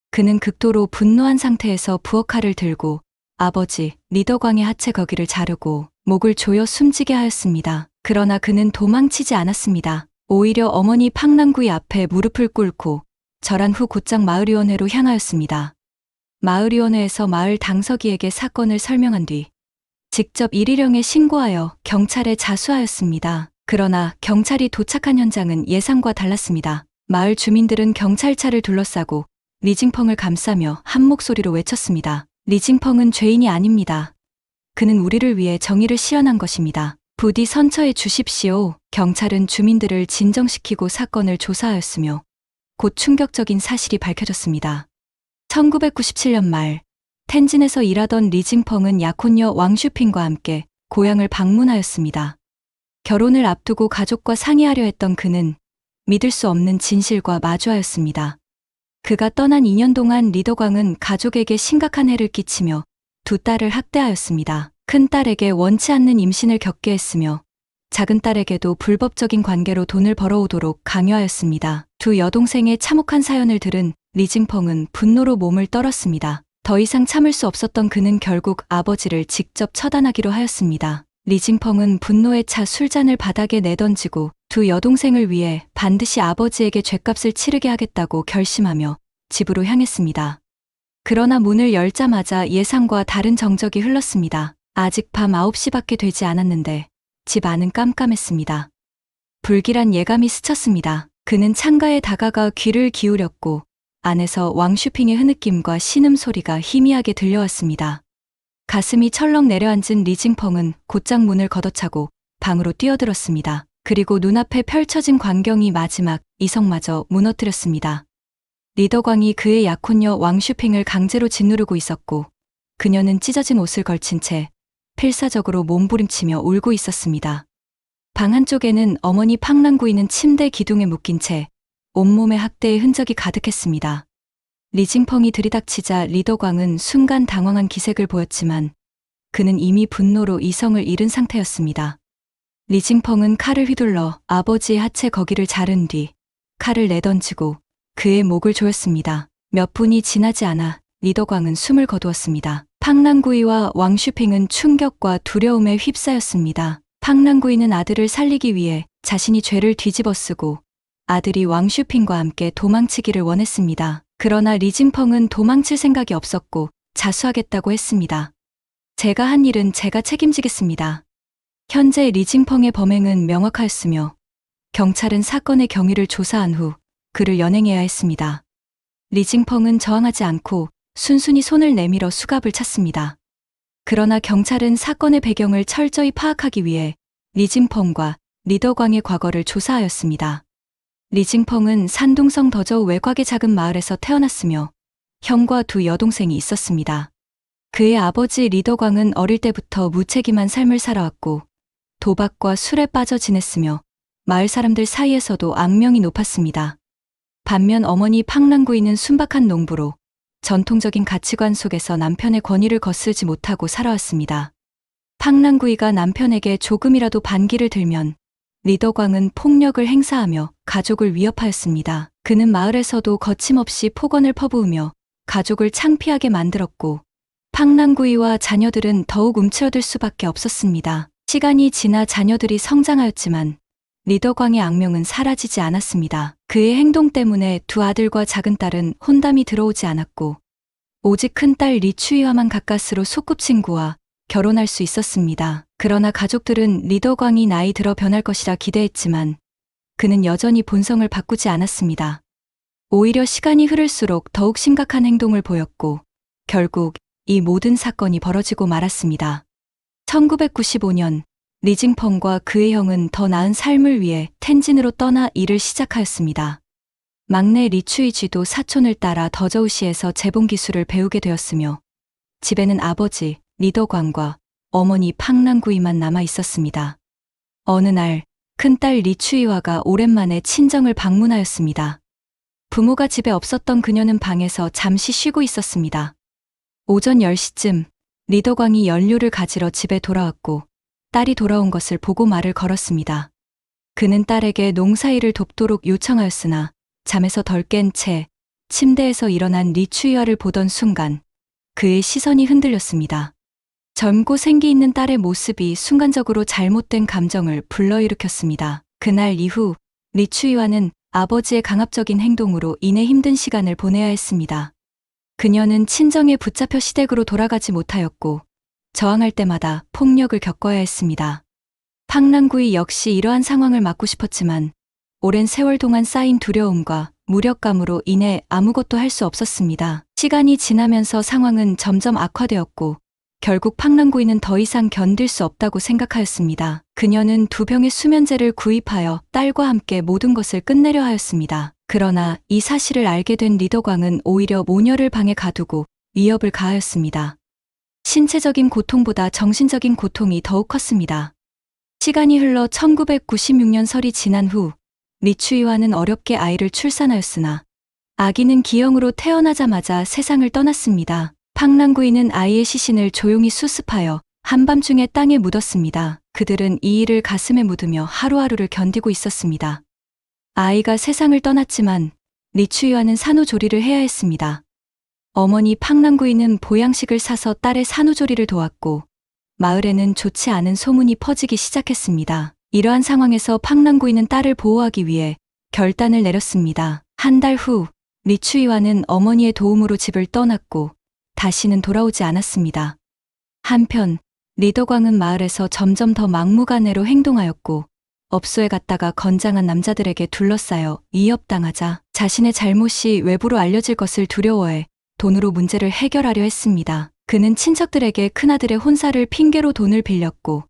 Speaker 1: 그는 극도로 분노한 상태에서 부엌칼을 들고 아버지 리더광의 하체 거기를 자르고 목을 조여 숨지게 하였습니다. 그러나 그는 도망치지 않았습니다. 오히려 어머니 팡남구이 앞에 무릎을 꿇고 절한 후 곧장 마을위원회로 향하였습니다. 마을위원회에서 마을 당서기에게 사건을 설명한 뒤 직접 일일령에 신고하여 경찰에 자수하였습니다. 그러나 경찰이 도착한 현장은 예상과 달랐습니다. 마을 주민들은 경찰차를 둘러싸고 리징펑을 감싸며 한 목소리로 외쳤습니다. 리징펑은 죄인이 아닙니다. 그는 우리를 위해 정의를 실현한 것입니다. 부디 선처해 주십시오. 경찰은 주민들을 진정시키고 사건을 조사하였으며 곧 충격적인 사실이 밝혀졌습니다. 1997년 말 텐진에서 일하던 리징펑은 약혼녀 왕슈핑과 함께 고향을 방문하였습니다. 결혼을 앞두고 가족과 상의하려 했던 그는 믿을 수 없는 진실과 마주하였습니다. 그가 떠난 2년 동안 리더광은 가족에게 심각한 해를 끼치며 두 딸을 학대하였습니다. 큰 딸에게 원치 않는 임신을 겪게 했으며 작은 딸에게도 불법적인 관계로 돈을 벌어오도록 강요하였습니다. 두 여동생의 참혹한 사연을 들은 리징펑은 분노로 몸을 떨었습니다. 더 이상 참을 수 없었던 그는 결국 아버지를 직접 처단하기로 하였습니다. 리징펑은 분노에 차 술잔을 바닥에 내던지고 두 여동생을 위해 반드시 아버지에게 죗값을 치르게 하겠다고 결심하며 집으로 향했습니다. 그러나 문을 열자마자 예상과 다른 정적이 흘렀습니다. 아직 밤 9시밖에 되지 않았는데 집 안은 깜깜했습니다. 불길한 예감이 스쳤습니다. 그는 창가에 다가가 귀를 기울였고 안에서 왕슈핑의 흐느낌과 신음소리가 희미하게 들려왔습니다. 가슴이 철렁 내려앉은 리징펑은 곧장 문을 걷어차고 방으로 뛰어들었습니다. 그리고 눈앞에 펼쳐진 광경이 마지막 이성마저 무너뜨렸습니다. 리더광이 그의 약혼녀 왕슈핑을 강제로 짓누르고 있었고 그녀는 찢어진 옷을 걸친 채 필사적으로 몸부림치며 울고 있었습니다. 방 한쪽에는 어머니 팡랑구이는 침대 기둥에 묶인 채 온몸에 학대의 흔적이 가득했습니다. 리징펑이 들이닥치자 리더광은 순간 당황한 기색을 보였지만 그는 이미 분노로 이성을 잃은 상태였습니다. 리징펑은 칼을 휘둘러 아버지의 하체 거기를 자른 뒤 칼을 내던지고 그의 목을 조였습니다. 몇 분이 지나지 않아 리더광은 숨을 거두었습니다. 팡랑구이와 왕슈핑은 충격과 두려움에 휩싸였습니다. 팡랑구이는 아들을 살리기 위해 자신이 죄를 뒤집어쓰고 아들이 왕슈핑과 함께 도망치기를 원했습니다. 그러나 리징펑은 도망칠 생각이 없었고 자수하겠다고 했습니다. 제가 한 일은 제가 책임지겠습니다. 현재 리징펑의 범행은 명확하였으며 경찰은 사건의 경위를 조사한 후 그를 연행해야 했습니다. 리징펑은 저항하지 않고 순순히 손을 내밀어 수갑을 찼습니다. 그러나 경찰은 사건의 배경을 철저히 파악하기 위해 리징펑과 리더광의 과거를 조사하였습니다. 리징펑은 산둥성 더저우 외곽의 작은 마을에서 태어났으며 형과 두 여동생이 있었습니다. 그의 아버지 리더광은 어릴 때부터 무책임한 삶을 살아왔고 도박과 술에 빠져 지냈으며 마을 사람들 사이에서도 악명이 높았습니다. 반면 어머니 팡랑구이는 순박한 농부로 전통적인 가치관 속에서 남편의 권위를 거스르지 못하고 살아왔습니다. 팡랑구이가 남편에게 조금이라도 반기를 들면 리더광은 폭력을 행사하며 가족을 위협하였습니다. 그는 마을에서도 거침없이 폭언을 퍼부으며 가족을 창피하게 만들었고 팡랑구이와 자녀들은 더욱 움츠러들 수밖에 없었습니다. 시간이 지나 자녀들이 성장하였지만 리더광의 악명은 사라지지 않았습니다. 그의 행동 때문에 두 아들과 작은 딸은 혼담이 들어오지 않았고 오직 큰딸 리추이와만 가까스로 소꿉친구와 결혼할 수 있었습니다. 그러나 가족들은 리더광이 나이 들어 변할 것이라 기대했지만 그는 여전히 본성을 바꾸지 않았습니다. 오히려 시간이 흐를수록 더욱 심각한 행동을 보였고 결국 이 모든 사건이 벌어지고 말았습니다. 1995년 리징펑과 그의 형은 더 나은 삶을 위해 텐진으로 떠나 일을 시작하였습니다. 막내 리추이쥐도 사촌을 따라 더저우시에서 재봉 기술을 배우게 되었으며 집에는 아버지 리더광과 어머니 팡랑구이만 남아 있었습니다. 어느 날 큰딸 리추이화가 오랜만에 친정을 방문하였습니다. 부모가 집에 없었던 그녀는 방에서 잠시 쉬고 있었습니다. 오전 10시쯤 리더광이 연료를 가지러 집에 돌아왔고 딸이 돌아온 것을 보고 말을 걸었습니다. 그는 딸에게 농사일을 돕도록 요청하였으나 잠에서 덜 깬 채 침대에서 일어난 리추이화를 보던 순간 그의 시선이 흔들렸습니다. 젊고 생기 있는 딸의 모습이 순간적으로 잘못된 감정을 불러일으켰습니다. 그날 이후 리추이화는 아버지의 강압적인 행동으로 인해 힘든 시간을 보내야 했습니다. 그녀는 친정에 붙잡혀 시댁으로 돌아가지 못하였고 저항할 때마다 폭력을 겪어야 했습니다. 팡랑구이 역시 이러한 상황을 막고 싶었지만 오랜 세월 동안 쌓인 두려움과 무력감으로 인해 아무것도 할 수 없었습니다. 시간이 지나면서 상황은 점점 악화되었고 결국 팡랑구이는 더 이상 견딜 수 없다고 생각하였습니다. 그녀는 2병의 수면제를 구입하여 딸과 함께 모든 것을 끝내려 하였습니다. 그러나 이 사실을 알게 된 리더광은 오히려 모녀를 방에 가두고 위협을 가하였습니다. 신체적인 고통보다 정신적인 고통이 더욱 컸습니다. 시간이 흘러 1996년 설이 지난 후 리추이화는 어렵게 아이를 출산하였으나 아기는 기형으로 태어나자마자 세상을 떠났습니다. 팡랑구이는 아이의 시신을 조용히 수습하여 한밤중에 땅에 묻었습니다. 그들은 이 일을 가슴에 묻으며 하루하루를 견디고 있었습니다. 아이가 세상을 떠났지만 리추이화는 산후조리를 해야 했습니다. 어머니 팡랑구이는 보양식을 사서 딸의 산후조리를 도왔고 마을에는 좋지 않은 소문이 퍼지기 시작했습니다. 이러한 상황에서 팡랑구이는 딸을 보호하기 위해 결단을 내렸습니다. 한 달 후 리추이화는 어머니의 도움으로 집을 떠났고 다시는 돌아오지 않았습니다. 한편 리더광은 마을에서 점점 더 막무가내로 행동하였고 업소에 갔다가 건장한 남자들에게 둘러싸여 위협당하자 자신의 잘못이 외부로 알려질 것을 두려워해 돈으로 문제를 해결하려 했습니다. 그는 친척들에게 큰아들의 혼사를 핑계로 돈을 빌렸고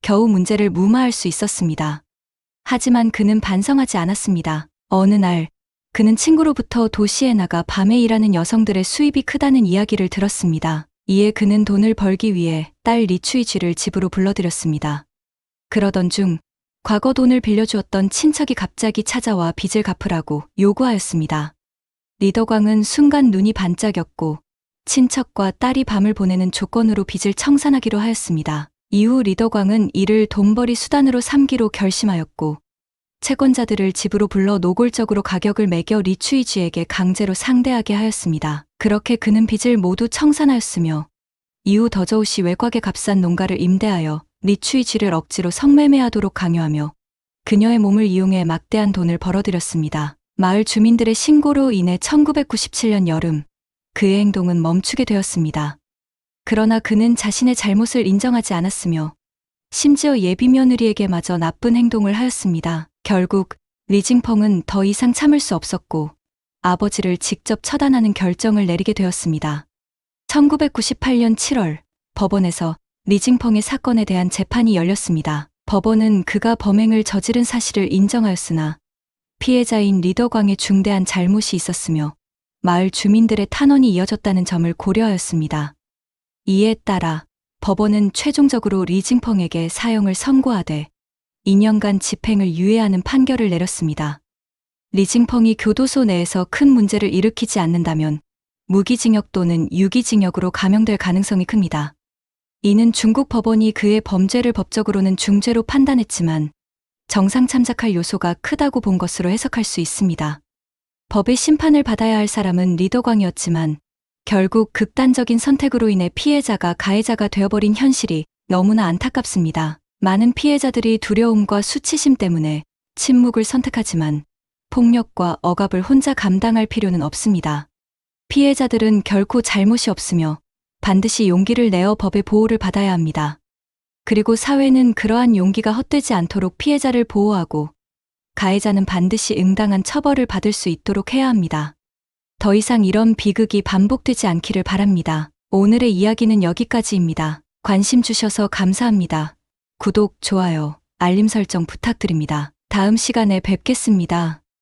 Speaker 1: 겨우 문제를 무마할 수 있었습니다. 하지만 그는 반성하지 않았습니다. 어느 날 그는 친구로부터 도시에 나가 밤에 일하는 여성들의 수입이 크다는 이야기를 들었습니다. 이에 그는 돈을 벌기 위해 딸 리추이쥐를 집으로 불러들였습니다. 그러던 중 과거 돈을 빌려주었던 친척이 갑자기 찾아와 빚을 갚으라고 요구하였습니다. 리더광은 순간 눈이 반짝였고 친척과 딸이 밤을 보내는 조건으로 빚을 청산하기로 하였습니다. 이후 리더광은 이를 돈벌이 수단으로 삼기로 결심하였고 채권자들을 집으로 불러 노골적으로 가격을 매겨 리추이쥐에게 강제로 상대하게 하였습니다. 그렇게 그는 빚을 모두 청산하였으며 이후 더저우시 외곽의 값싼 농가를 임대하여 리추이쥐를 억지로 성매매하도록 강요하며 그녀의 몸을 이용해 막대한 돈을 벌어들였습니다. 마을 주민들의 신고로 인해 1997년 여름 그의 행동은 멈추게 되었습니다. 그러나 그는 자신의 잘못을 인정하지 않았으며 심지어 예비 며느리에게마저 나쁜 행동을 하였습니다. 결국 리징펑은 더 이상 참을 수 없었고 아버지를 직접 처단하는 결정을 내리게 되었습니다. 1998년 7월 법원에서 리징펑의 사건에 대한 재판이 열렸습니다. 법원은 그가 범행을 저지른 사실을 인정하였으나 피해자인 리더광의 중대한 잘못이 있었으며 마을 주민들의 탄원이 이어졌다는 점을 고려하였습니다. 이에 따라 법원은 최종적으로 리징펑에게 사형을 선고하되 2년간 집행을 유예하는 판결을 내렸습니다. 리징펑이 교도소 내에서 큰 문제를 일으키지 않는다면 무기징역 또는 유기징역으로 감형될 가능성이 큽니다. 이는 중국 법원이 그의 범죄를 법적으로는 중죄로 판단했지만 정상 참작할 요소가 크다고 본 것으로 해석할 수 있습니다. 법의 심판을 받아야 할 사람은 리더광이었지만 결국 극단적인 선택으로 인해 피해자가 가해자가 되어버린 현실이 너무나 안타깝습니다. 많은 피해자들이 두려움과 수치심 때문에 침묵을 선택하지만 폭력과 억압을 혼자 감당할 필요는 없습니다. 피해자들은 결코 잘못이 없으며 반드시 용기를 내어 법의 보호를 받아야 합니다. 그리고 사회는 그러한 용기가 헛되지 않도록 피해자를 보호하고 가해자는 반드시 응당한 처벌을 받을 수 있도록 해야 합니다. 더 이상 이런 비극이 반복되지 않기를 바랍니다. 오늘의 이야기는 여기까지입니다. 관심 주셔서 감사합니다. 구독, 좋아요, 알림 설정 부탁드립니다. 다음 시간에 뵙겠습니다.